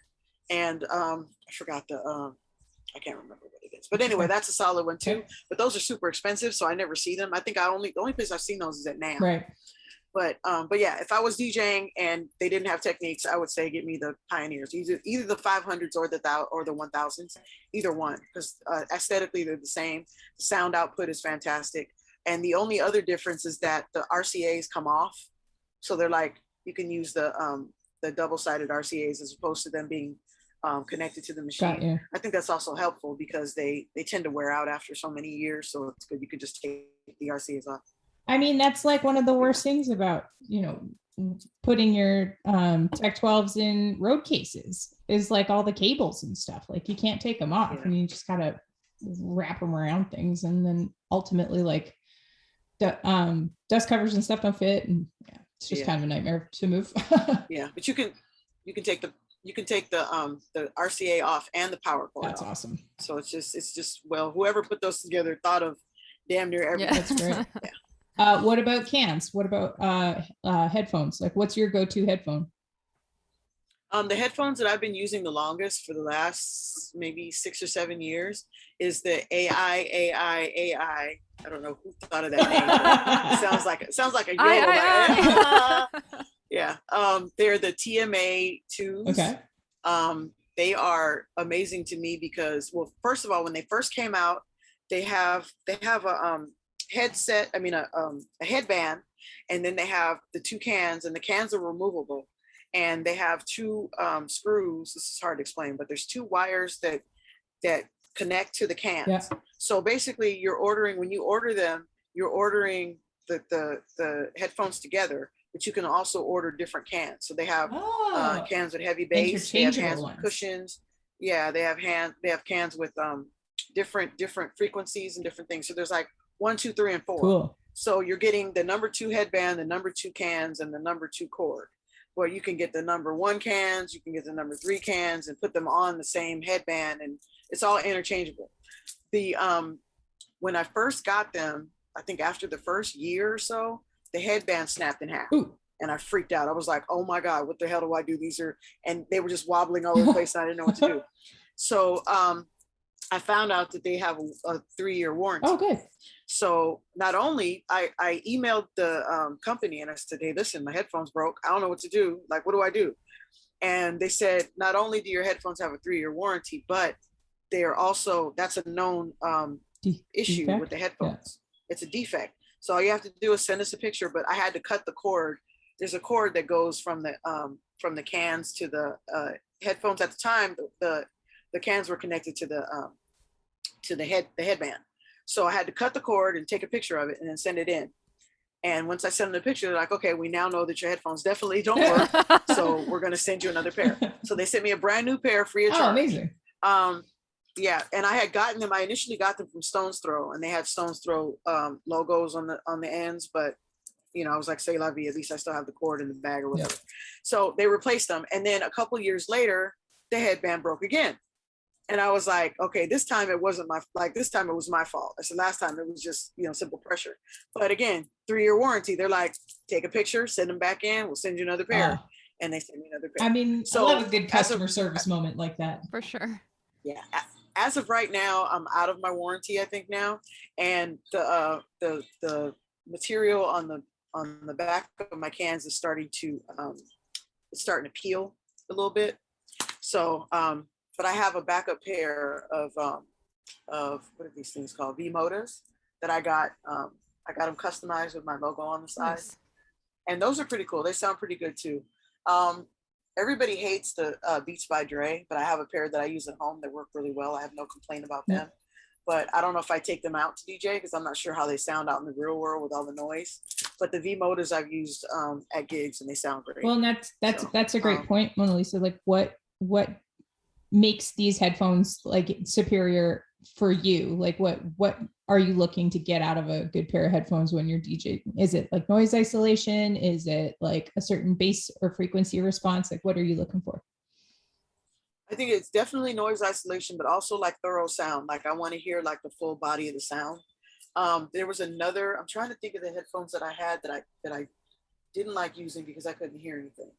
And I forgot I can't remember what it is. But anyway, that's a solid one too. But those are super expensive, so I never see them. I think the only place I've seen those is at NAMM. Right. But yeah, if I was DJing and they didn't have techniques, I would say get me the Pioneers, either the 500s or the 1000s, either one, because aesthetically they're the same. The sound output is fantastic, and the only other difference is that the RCAs come off, so they're like, you can use the double-sided RCAs as opposed to them being connected to the machine. I think that's also helpful because they tend to wear out after so many years, so it's good. You could just take the RCAs off. I mean, that's like one of the worst things about, putting your Tech 12s in road cases is like all the cables and stuff. Like you can't take them off and you just gotta wrap them around things. And then ultimately like the dust covers and stuff don't fit. And it's just kind of a nightmare to move. Yeah, but you can take the RCA off and the power cord. That's awesome. So it's just well, whoever put those together thought of damn near everything. That's great. What about cans? What about headphones? Like, what's your go-to headphone? The headphones that I've been using the longest for the last maybe 6 or 7 years is the AI. I don't know who thought of that name. It sounds like a yodel. Yeah. They're the TMA 2s. Okay. They are amazing to me because, well, first of all, when they first came out, they have a headset, a headband, and then they have the 2 cans, and the cans are removable, and they have 2 screws. This is hard to explain, but there's 2 wires that connect to the cans. Yeah. So basically when you order them, you're ordering the headphones together, but you can also order different cans. So they have cans with heavy bass, they have cans with cushions. Yeah, they have cans with different frequencies and different things. So there's like 1, 2, 3, and 4. Cool. So you're getting the number 2 headband, the number 2 cans, and the number 2 cord. Well, you can get the number 1 cans, you can get the number 3 cans, and put them on the same headband, and it's all interchangeable. When I first got them, I think after the first year or so, the headband snapped in half. Ooh. And I freaked out. I was like, oh my God, what the hell do I do? And they were just wobbling all over the place, and I didn't know what to do. So I found out that they have a 3-year warranty. Oh, good. So not only I emailed the company and I said, hey, listen, my headphones broke. I don't know what to do. Like, what do I do? And they said, not only do your headphones have a 3-year warranty, but they are also, that's a known issue with the headphones. Yeah. It's a defect. So all you have to do is send us a picture, but I had to cut the cord. There's a cord that goes from the cans to the headphones. At the time, the cans were connected to the headband. So I had to cut the cord and take a picture of it and then send it in. And once I sent them the picture, they're like, okay, we now know that your headphones definitely don't work. So we're going to send you another pair. So they sent me a brand new pair free of charge. Oh, amazing. Yeah. And I had gotten them. I initially got them from Stone's Throw, and they had Stone's Throw logos on the ends, but I was like, say la vie, at least I still have the cord in the bag or whatever. Yep. So they replaced them. And then a couple years later, the headband broke again. And I was like, okay, this time it wasn't this time it was my fault. I said, last time it was just, simple pressure. But again, 3-year warranty. They're like, take a picture, send them back in. We'll send you another pair. And they send me another pair. I mean, so I love a good customer service moment like that. For sure. Yeah. As of right now, I'm out of my warranty, I think now. And the material on the back of my cans is starting to peel a little bit. So, but I have a backup pair of what are these things called? V-Modas that I got. I got them customized with my logo on the side. Nice. And those are pretty cool. They sound pretty good too. Everybody hates the Beats by Dre, but I have a pair that I use at home that work really well. I have no complaint about them. But I don't know if I take them out to DJ because I'm not sure how they sound out in the real world with all the noise. But the V-Modas I've used at gigs and they sound great. Well, and that's a great point, Monalisa. Like what makes these headphones like superior for you? Like what are you looking to get out of a good pair of headphones when you're DJing? Is it like noise isolation? Is it like a certain bass or frequency response? Like what are you looking for? I think it's definitely noise isolation, but also like thorough sound. Like I want to hear like the full body of the sound. There was another, I'm trying to think of the headphones that I had that I didn't like using because I couldn't hear anything.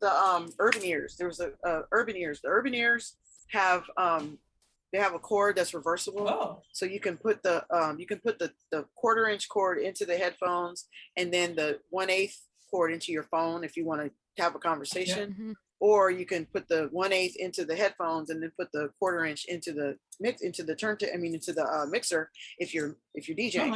The Urban Ears. There was a Urban Ears. The Urban Ears have they have a cord that's reversible. Oh. So you can put the 1/4-inch cord into the headphones and then the 1/8 cord into your phone if you want to have a conversation. Yeah. Mm-hmm. Or you can put the 1/8 into the headphones and then put the 1/4-inch into the mixer if you're DJing.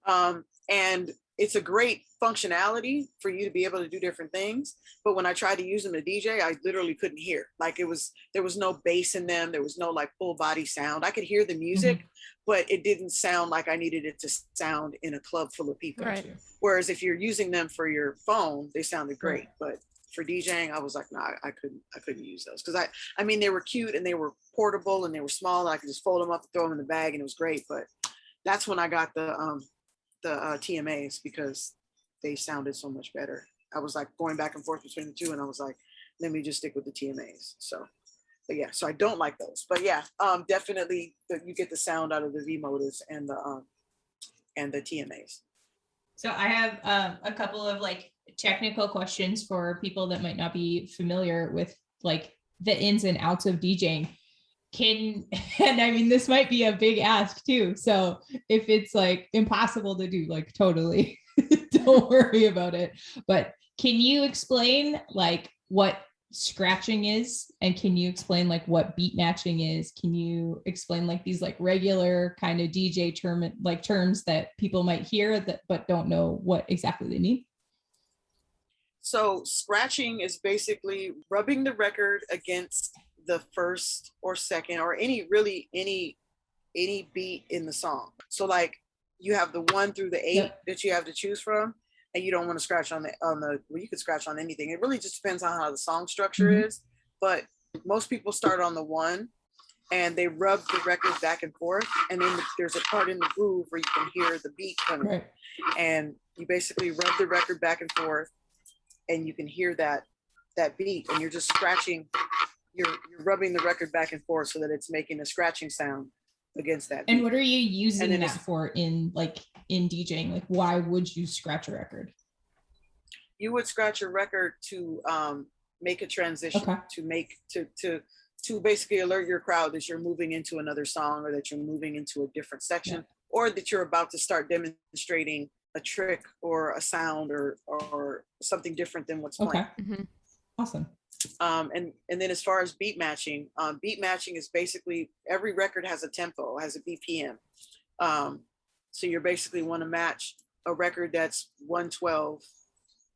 Oh, nice. And it's a great functionality for you to be able to do different things. But when I tried to use them to DJ, I literally couldn't hear. Like there was no bass in them. There was no like full body sound. I could hear the music, but it didn't sound like I needed it to sound in a club full of people. Right. Whereas if you're using them for your phone, they sounded great. But for DJing, I was like, no, I couldn't use those. Cause I mean, they were cute and they were portable and they were small. And I could just fold them up and throw them in the bag and it was great. But that's when I got the TMAs because they sounded so much better. I was like going back and forth between the two and I was like, let me just stick with the TMAs. So, but yeah, so I don't like those, but yeah, definitely you get the sound out of the V-Modas and the TMAs. So I have a couple of like technical questions for people that might not be familiar with like the ins and outs of DJing. And I mean, this might be a big ask too. So if it's like impossible to do, like totally don't worry about it. But can you explain like what scratching is? And can you explain like what beat matching is? Can you explain like these like regular kind of DJ terms that people might hear that but don't know what exactly they mean? So scratching is basically rubbing the record against the first or second or any beat in the song. So like you have the 1 through the 8 that you have to choose from, and you don't want to scratch on the well, you could scratch on anything. It really just depends on how the song structure is, but most people start on the 1 and they rub the record back and forth, and then there's a part in the groove where you can hear the beat coming, and you basically rub the record back and forth and you can hear that beat, and you're just scratching. You're rubbing the record back and forth so that it's making a scratching sound against that beat. And what are you using that for in DJing? Like, why would you scratch a record? You would scratch a record to make a transition, to basically alert your crowd that you're moving into another song or that you're moving into a different section, or that you're about to start demonstrating a trick or a sound or something different than what's playing. Awesome. And then as far as beat matching is basically every record has a tempo, has a BPM. So you're basically want to match a record that's 112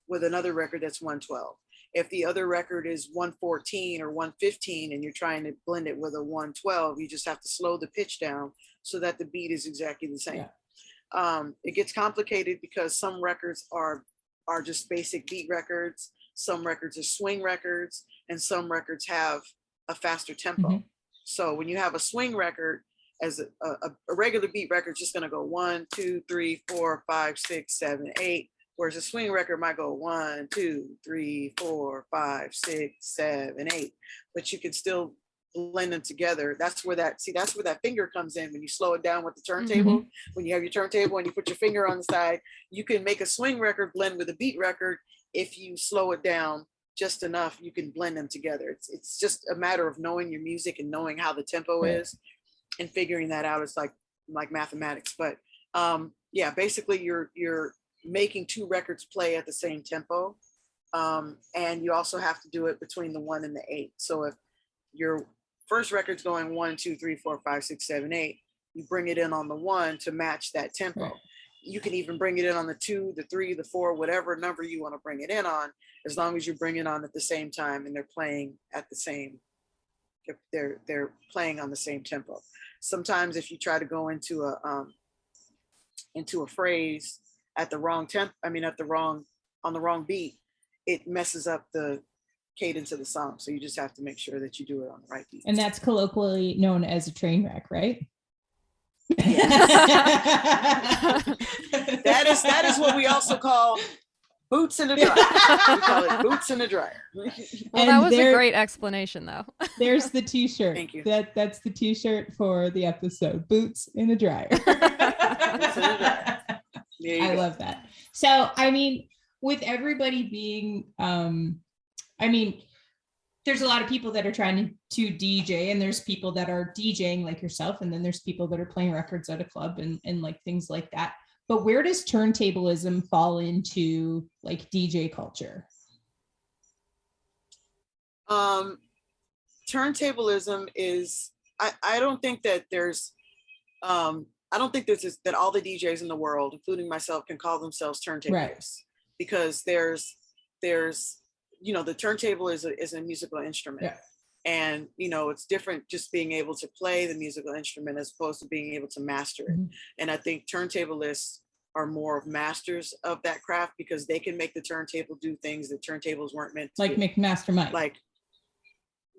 with another record that's 112. If the other record is 114 or 115 and you're trying to blend it with a 112, you just have to slow the pitch down so that the beat is exactly the same. It gets complicated because some records are just basic beat records. Some records are swing records, and some records have a faster tempo. So when you have a swing record, as a regular beat record, just going to go 1, 2, 3, 4, 5, 6, 7, 8. Whereas a swing record might go 1, 2, 3, 4, 5, 6, 7, 8, but you can still blend them together. That's where that finger comes in when you slow it down with the turntable. When you have your turntable and you put your finger on the side, you can make a swing record blend with a beat record. If you slow it down just enough, you can blend them together. It's just a matter of knowing your music and knowing how the tempo is and figuring that out. It's like mathematics. But yeah, basically you're making 2 records play at the same tempo. And you also have to do it between the 1 and the 8. So if your first record's going 1, 2, 3, 4, 5, 6, 7, 8, you bring it in on the 1 to match that tempo. Right. You can even bring it in on the 2, the 3, the 4, whatever number you want to bring it in on, as long as you bring it on at the same time and they're playing at the same, they're playing on the same tempo. Sometimes if you try to go into a phrase at the wrong on the wrong beat, it messes up the cadence of the song. So you just have to make sure that you do it on the right beat. And that's colloquially known as a train wreck, right? that is what we also call boots in the dryer. We call it boots in the dryer. Well, that was a great explanation, though. There's the t-shirt. Thank you. That's the t-shirt for the episode. Boots in the dryer. Boots in the dryer. I love that. So, I mean, with everybody being, there's a lot of people that are trying to DJ, and there's people that are DJing like yourself, and then there's people that are playing records at a club and like things like that. But where does turntablism fall into like DJ culture? Turntablism is, I don't think that there's that all the DJs in the world, including myself, can call themselves turntablists, right? Because there's the turntable is a musical instrument. Yeah. And, it's different just being able to play the musical instrument as opposed to being able to master it. And I think turntablists are more of masters of that craft because they can make the turntable do things that turntables weren't meant to do. Like make mastermind. Like,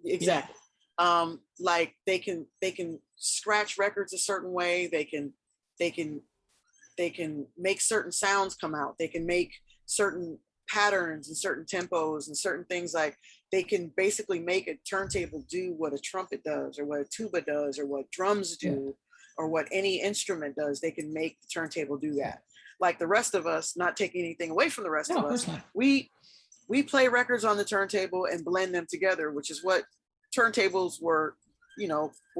exactly. Yeah. Like they can scratch records a certain way. They can make certain sounds come out. They can make certain patterns and certain tempos and certain things. Like they can basically make a turntable do what a trumpet does or what a tuba does or what drums do or what any instrument does. They can make the turntable do that. Like the rest of us, not taking anything away from the rest of us, we play records on the turntable and blend them together, which is what turntables were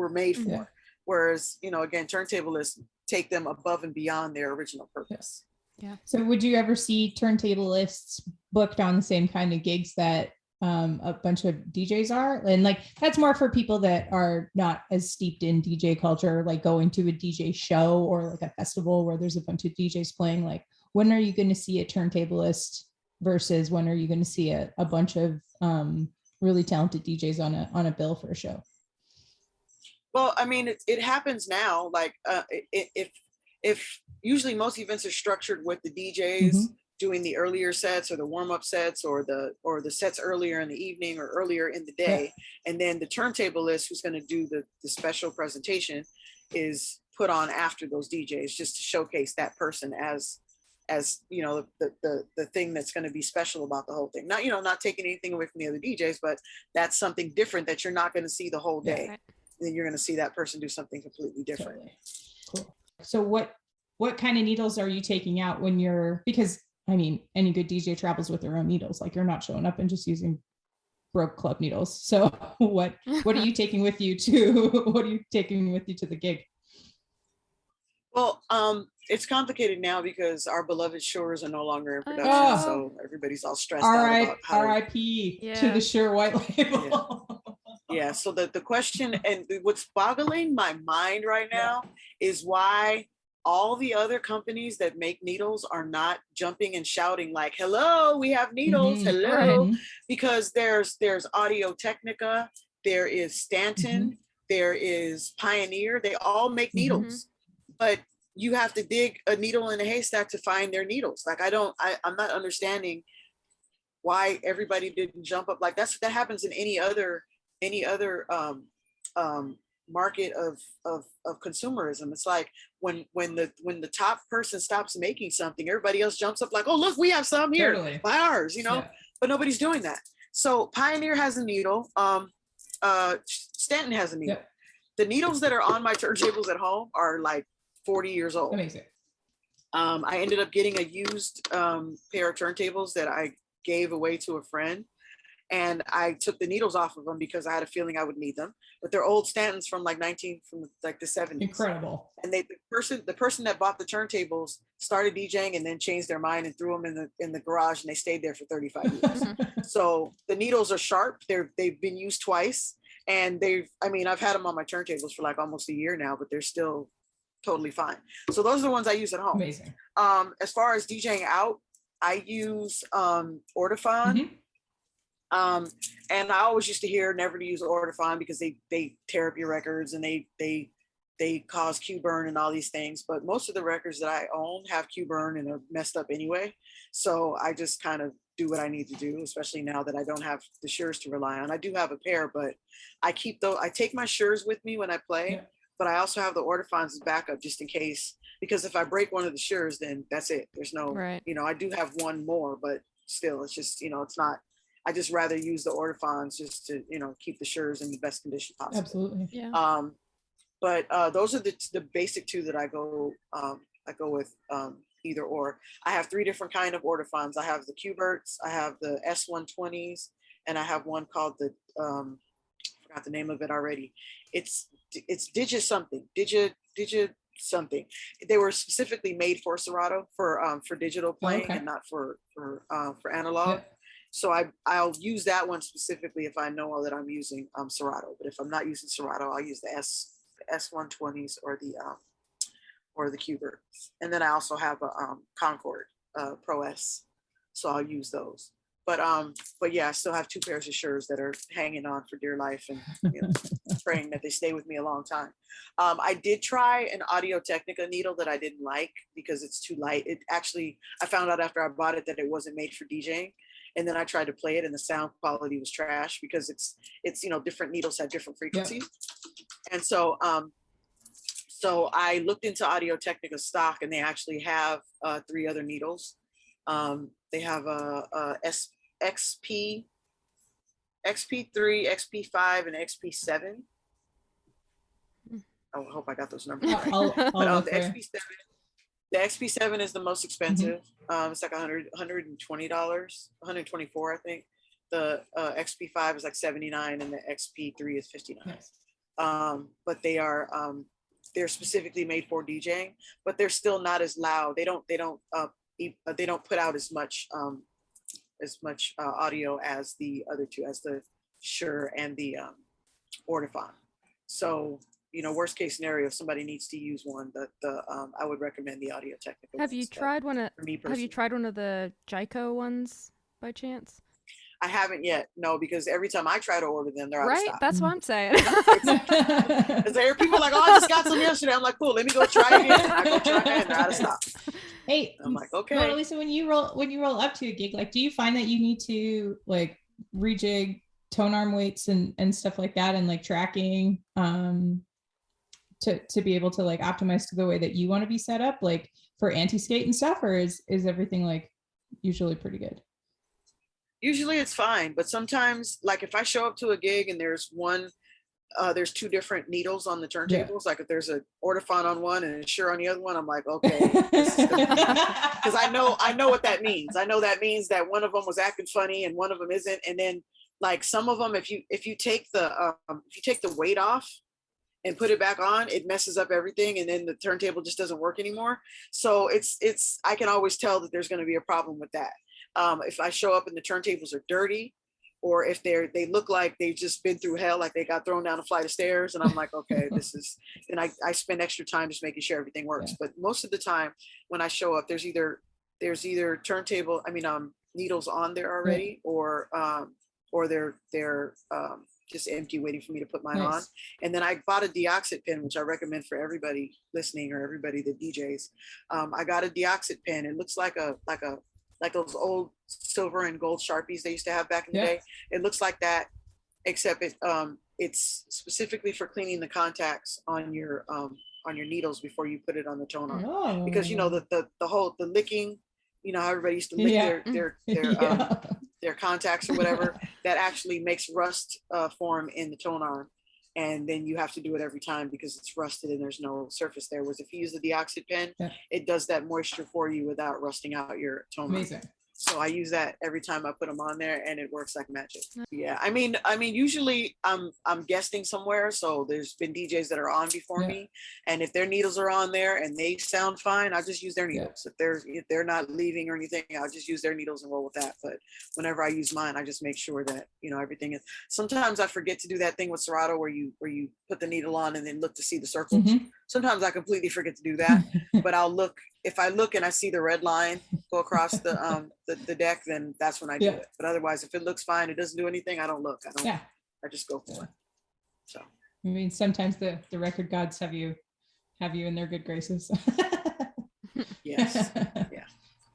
made for. Yeah. Whereas, again, turntablists take them above and beyond their original purpose. Yeah. So would you ever see turntablists booked on the same kind of gigs that a bunch of DJs are? And like, that's more for people that are not as steeped in DJ culture, like going to a DJ show or like a festival where there's a bunch of DJs playing. Like, when are you going to see a turntablist versus when are you going to see a bunch of really talented DJs on a bill for a show? Well, I mean, it happens now. Like if usually most events are structured with the DJs doing the earlier sets or the warm-up sets or the sets earlier in the evening or earlier in the day. Yeah. And then the turntablist who's going to do the special presentation is put on after those DJs just to showcase that person as the thing that's going to be special about the whole thing. Not taking anything away from the other DJs, but that's something different that you're not going to see the whole day. Yeah. And then you're going to see that person do something completely different. Totally. Cool. So what kind of needles are you taking out when because I mean, any good DJ travels with their own needles. Like you're not showing up and just using broke club needles. So what are you taking with you to the gig? Well, it's complicated now because our beloved Shures are no longer in production. So everybody's all stressed out about how RIP to the Shure white label. Yeah. So the question and what's boggling my mind right now is why all the other companies that make needles are not jumping and shouting like, hello, we have needles, hello. Right. Because there's Audio Technica, there is Stanton, there is Pioneer, they all make needles. But you have to dig a needle in a haystack to find their needles. Like I'm not understanding why everybody didn't jump up. Like that happens in any other market of consumerism. It's like when the top person stops making something, everybody else jumps up like, oh look, we have some here, Totally. buy ours, Yeah. but nobody's doing that. So Pioneer has a needle, Stanton has a needle. Yep. The needles that are on my turntables at home are like 40 years old. Amazing. I ended up getting a used pair of turntables that I gave away to a friend, and I took the needles off of them because I had a feeling I would need them. But they're old Stantons from the 70s. Incredible. And the person that bought the turntables started DJing and then changed their mind and threw them in the garage, and they stayed there for 35 years. So the needles are sharp. They've been used twice, and I've had them on my turntables for like almost a year now, but they're still totally fine. So those are the ones I use at home. Amazing. As far as DJing out, I use Ortofon. And I always used to hear never to use Ortofon because they tear up your records and they cause Q burn and all these things. But most of the records that I own have Q burn and are messed up anyway. So I just kind of do what I need to do, especially now that I don't have the Sures to rely on. I do have a pair, but I take my Sures with me when I play, but I also have the Ortofons as backup just in case, because if I break one of the Sures, then that's it. There's no, right. I do have one more, but still, it's just, it's not, I just rather use the Ortofons just to, keep the Sures in the best condition possible. Absolutely. Yeah. But those are the basic two that I go with either or. I have 3 different kind of Ortofons. I have the Q-Berts, I have the S120s, and I have one called the forgot the name of it already. It's Digi something. They were specifically made for Serato for digital playing and not for analog. Yeah. So I'll use that one specifically if I know that I'm using Serato. But if I'm not using Serato, I'll use the S120s or the Q-Berts. And then I also have a Concord Pro S, so I'll use those. But yeah, I still have 2 pairs of Sures that are hanging on for dear life, and praying that they stay with me a long time. I did try an Audio-Technica needle that I didn't like because it's too light. I found out after I bought it that it wasn't made for DJing. And then I tried to play it and the sound quality was trash because it's different needles have different frequencies. Yeah. And so I looked into Audio-Technica stock, and they actually have 3 other needles. They have a XP3, XP5, and XP7. I hope I got those numbers right. The XP7 is the most expensive. It's like $120, $124, I think. The XP5 is like $79, and the XP3 is $59. Nice. But they're specifically made for DJing, but they're still not as loud. They don't put out as much audio as the other 2, as the Shure and the Ortofon. So, worst case scenario, if somebody needs to use one, I would recommend the Audio-Technica. Have you tried one of the Jaico ones by chance? I haven't yet, no, because every time I try to order them, they're out of stock. That's what I'm saying. There are people like, oh, I just got some yesterday. I'm like, cool, let me go try again. I go try again, they're out of stock. Hey, I'm like, okay. Monalisa, when you roll up to a gig, like, do you find that you need to like rejig tone arm weights and stuff like that, and like tracking to be able to like optimize to the way that you want to be set up, like for anti-skate and stuff, or is everything like usually pretty good? Usually it's fine, but sometimes, like if I show up to a gig and there's 2 different needles on the turntables, like if there's a Ortofon on one and a Shure on the other one, I'm like, okay, because I know what that means. I know that means that one of them was acting funny and one of them isn't. And then like some of them, if you take the weight off and put it back on, it messes up everything, and then the turntable just doesn't work anymore. So I can always tell that there's going to be a problem with that. If I show up and the turntables are dirty, or if they look like they've just been through hell, like they got thrown down a flight of stairs, and I'm like, okay, and I spend extra time just making sure everything works. Yeah. But most of the time when I show up, there's either needles on there already, or they're just empty, waiting for me to put mine on. And then I bought a deoxit pen, which I recommend for everybody listening or everybody that DJs. I got a deoxit pen. It looks like those old silver and gold Sharpies they used to have back in the day. It looks like that. except it's specifically for cleaning the contacts on your needles before you put it on the toner. Oh. Because you know the licking, you know how everybody used to lick their contacts or whatever, that actually makes rust form in the toner. And then you have to do it every time because it's rusted and there's no surface there. Whereas if you use the deoxid pen, it does that moisture for you without rusting out your toner. Amazing. So I use that every time I put them on there, and it works like magic. Yeah, I mean, usually I'm guesting somewhere, so there's been DJs that are on before me, and if their needles are on there and they sound fine, I just use their needles. If they're not leaving or anything, I'll just use their needles and roll with that. But whenever I use mine, I just make sure that everything is. Sometimes I forget to do that thing with Serato where you put the needle on and then look to see the circles. Mm-hmm. Sometimes I completely forget to do that, but I'll look. If I look and I see the red line go across the deck, then that's when I do it. But otherwise, if it looks fine, it doesn't do anything, I don't look. I just go for it. So I mean, sometimes the record gods have you in their good graces. Yes. Yeah.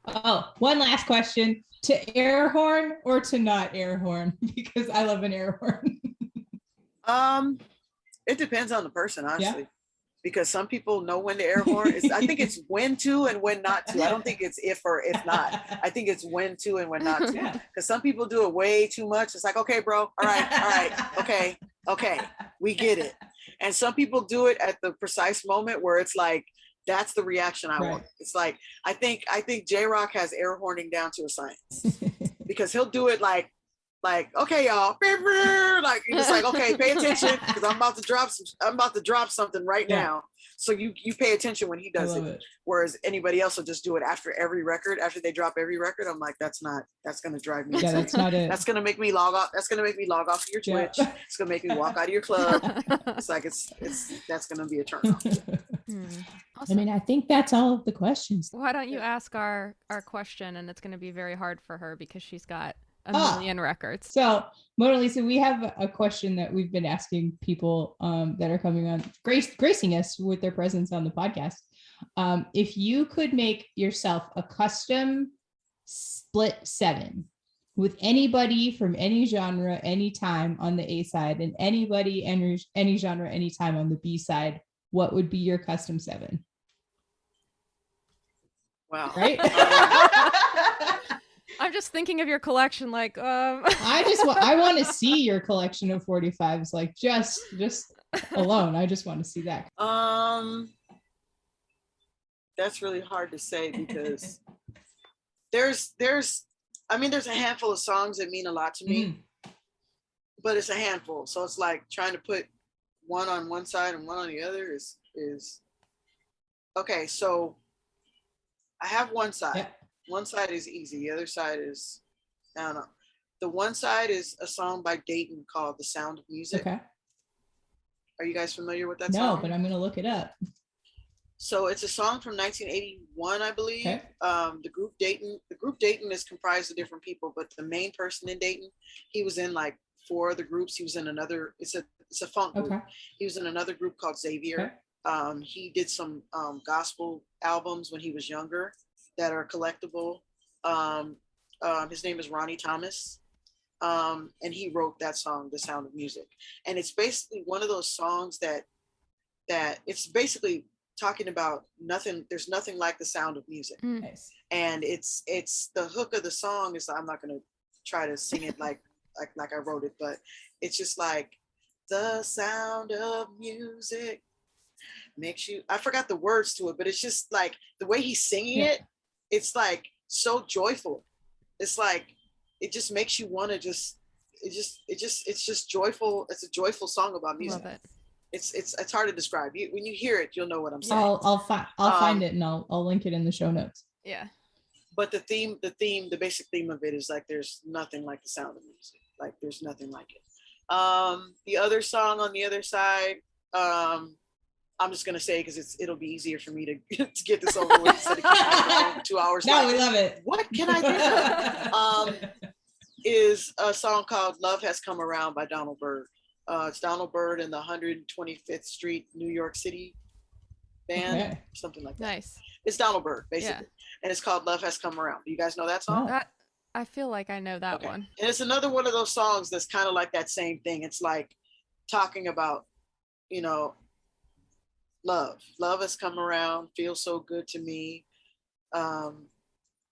Oh, one last question: to air horn or to not air horn? Because I love an air horn. It depends on the person, honestly. Yeah. Because some people know when to air horn. I think it's when to and when not to. I don't think it's if or if not. I think it's when to and when not to. Because some people do it way too much. It's like, okay, bro, all right, okay, we get it. And some people do it at the precise moment where it's like, that's the reaction I want. It's like, I think J-Rock has air horning down to a science. Because he'll do it like, okay, y'all, like it's like, okay, pay attention because I'm about to drop something right now. So you pay attention when he does it. Whereas anybody else will just do it after every record, after they drop every record. I'm like, that's gonna drive me. Yeah, that's not it. That's gonna make me log off. That's gonna make me log off of your Twitch. It's gonna make me walk out of your club. It's like that's gonna be a turn off. Awesome. I mean, I think that's all of the questions. Why don't you ask our question? And it's going to be very hard for her because she's got a million records. So Monalisa, we have a question that we've been asking people that are coming on, gracing us with their presence on the podcast. If you could make yourself a custom split 7 with anybody from any genre, any time on the A side, and anybody, any genre, any time on the B side, what would be your custom 7? Wow. Right? I'm just thinking of your collection, like I want to see your collection of 45s, like just alone. I just want to see that. That's really hard to say because there's a handful of songs that mean a lot to me, but it's a handful. So it's like trying to put one on one side and one on the other is okay. So I have one side. Yeah. One side is easy. The other side is, I don't know. The one side is a song by Dayton called The Sound of Music. Okay. Are you guys familiar with that song? No, but I'm going to look it up. So it's a song from 1981, I believe. Okay. The group Dayton is comprised of different people, but the main person in Dayton, he was in like 4 other groups. He was in another, it's a funk group. Okay. He was in another group called Xavier. Okay. He did some gospel albums when he was younger that are collectible. His name is Ronnie Thomas. And he wrote that song, The Sound of Music. And it's basically one of those songs that it's basically talking about nothing. There's nothing like the sound of music. Nice. And it's the hook of the song is, I'm not going to try to sing it like I wrote it, but it's just like the sound of music makes you, I forgot the words to it, but it's just like the way he's singing it, it's like so joyful. It's like, it just makes you want to it's just joyful. It's a joyful song about music. Love it. It's hard to describe. When you hear it, you'll know what I'm saying. I'll find it and I'll link it in the show notes. Yeah. But the basic theme of it is like, there's nothing like the sound of music. Like there's nothing like it. The other song on the other side, I'm just gonna say because it'll be easier for me to get this over with instead of keeping 2 hours. No, we love it. What can I do? Is a song called "Love Has Come Around" by Donald Byrd. It's Donald Byrd and the 125th Street New York City band, something like that. Nice. It's Donald Byrd basically, and it's called "Love Has Come Around." Do you guys know that song? I feel like I know that one. And it's another one of those songs that's kind of like that same thing. It's like talking about, you know, love. Love has come around, feels so good to me,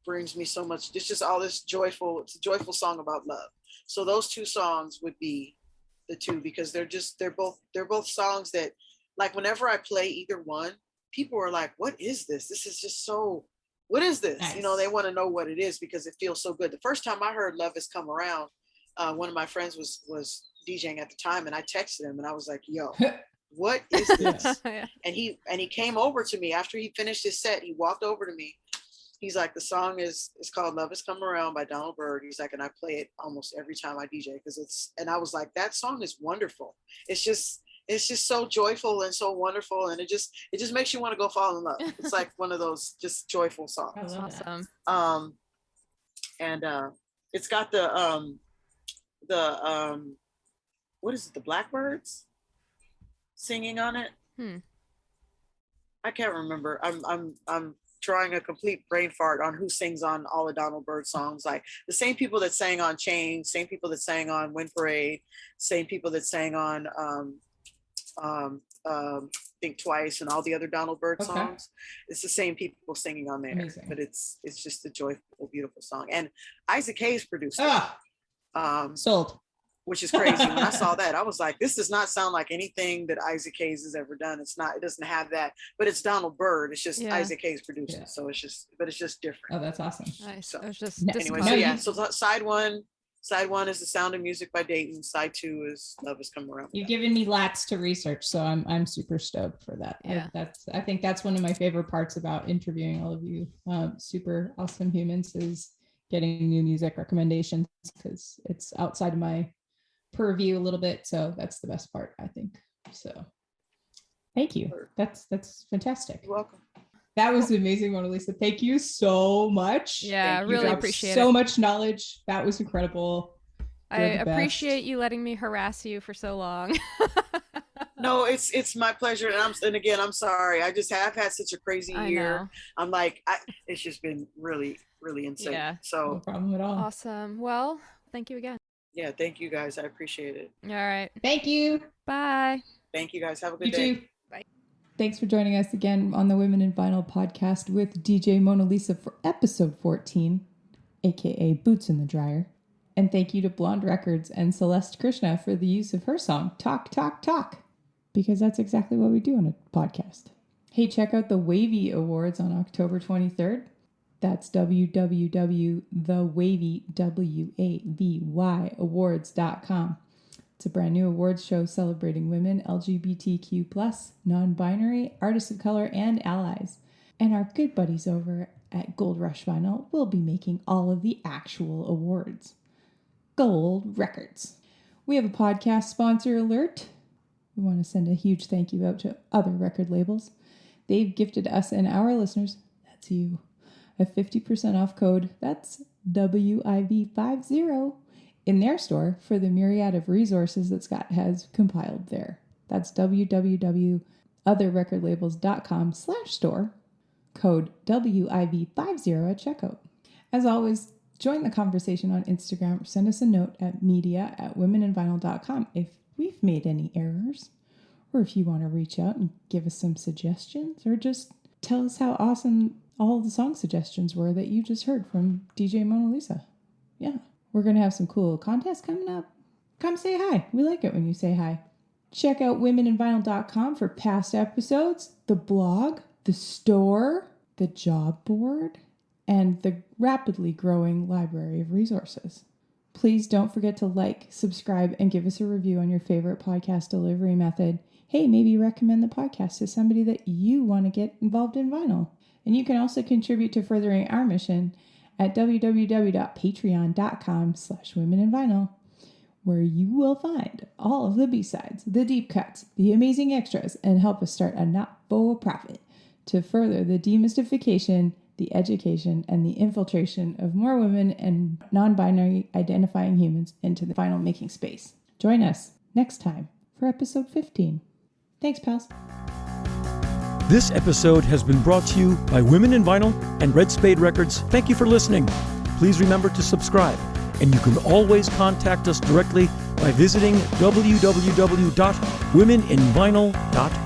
brings me so much. It's just all this joyful. It's a joyful song about love. So those two songs would be the two, because they're both songs that, like, whenever I play either one, people are like, "What is this? This is just so. What is this?" Nice. You know, they want to know what it is because it feels so good. The first time I heard "Love Has Come Around," one of my friends was DJing at the time, and I texted him and I was like, "Yo, what is this?" Yeah. And he came over to me after he finished his set. He walked over to me. He's like, "The song is called Love Has Come Around by Donald Byrd." He's like, and I play it almost every time I DJ because it's. And I was like, that song is wonderful. It's just so joyful and so wonderful, and it just makes you want to go fall in love. It's like one of those just joyful songs. I love Awesome. And it's got the what is it? The Blackbirds singing on it. I can't remember. I'm trying a complete brain fart on who sings on all the Donald Byrd songs. Like the same people that sang on Change, same people that sang on Wind Parade, same people that sang on Think Twice and all the other Donald Byrd songs. It's the same people singing on there. Amazing. But it's just a joyful, beautiful song. And Isaac Hayes produced it. Sold. Which is crazy. When I saw that, I was like, this does not sound like anything that Isaac Hayes has ever done. It doesn't have that, but it's Donald Byrd. It's just Isaac Hayes produced it. So it's just different. Oh, that's awesome. Nice. So, it was just anyway, so side one is The Sound of Music by Dayton. Side two is Love Has Come Around. You've given me lots to research, so I'm super stoked for that. Yeah. I think that's one of my favorite parts about interviewing all of you super awesome humans is getting new music recommendations, because it's outside of my purview a little bit, so that's the best part, I think. So thank you. That's fantastic. You're welcome. That was amazing, Monalisa. Thank you so much. Yeah, really appreciate so it. much knowledge. That was incredible. I appreciate you letting me harass you for so long. No, it's my pleasure. And again, I'm sorry. I just have had such a crazy year. I'm like, it's just been really, really insane. Yeah. So no problem at all. Awesome. Well, thank you again. Yeah, thank you guys. I appreciate it. All right. Thank you. Bye. Thank you guys. Have a good day. You too. Bye. Thanks for joining us again on the Women in Vinyl podcast with DJ Monalisa for episode 14, aka Boots in the Dryer. And thank you to Blonde Records and Celeste Krishna for the use of her song, Talk, Talk, Talk, because that's exactly what we do on a podcast. Hey, check out the Wavy Awards on October 23rd. That's www.thewavy.awards.com. It's a brand new awards show celebrating women, LGBTQ+, non-binary, artists of color, and allies. And our good buddies over at Gold Rush Vinyl will be making all of the actual awards. Gold Records. We have a podcast sponsor alert. We want to send a huge thank you out to other record labels. They've gifted us and our listeners, that's you, a 50% off code, that's WIV50, in their store for the myriad of resources that Scott has compiled there. That's www.otherrecordlabels.com/store, code WIV50 at checkout. As always, join the conversation on Instagram or send us a note at media@womeninvinyl.com if we've made any errors, or if you want to reach out and give us some suggestions, or just tell us how awesome all the song suggestions were that you just heard from DJ Monalisa. Yeah, we're going to have some cool contests coming up. Come say hi. We like it when you say hi. Check out womeninvinyl.com for past episodes, the blog, the store, the job board, and the rapidly growing library of resources. Please don't forget to like, subscribe, and give us a review on your favorite podcast delivery method. Hey, maybe recommend the podcast to somebody that you want to get involved in vinyl. And you can also contribute to furthering our mission at www.patreon.com/womeninvinyl, where you will find all of the B-sides, the deep cuts, the amazing extras, and help us start a not-for-profit to further the demystification, the education, and the infiltration of more women and non-binary identifying humans into the vinyl making space. Join us next time for episode 15. Thanks, pals. This episode has been brought to you by Women in Vinyl and Red Spade Records. Thank you for listening. please remember to subscribe. And you can always contact us directly by visiting www.womeninvinyl.com.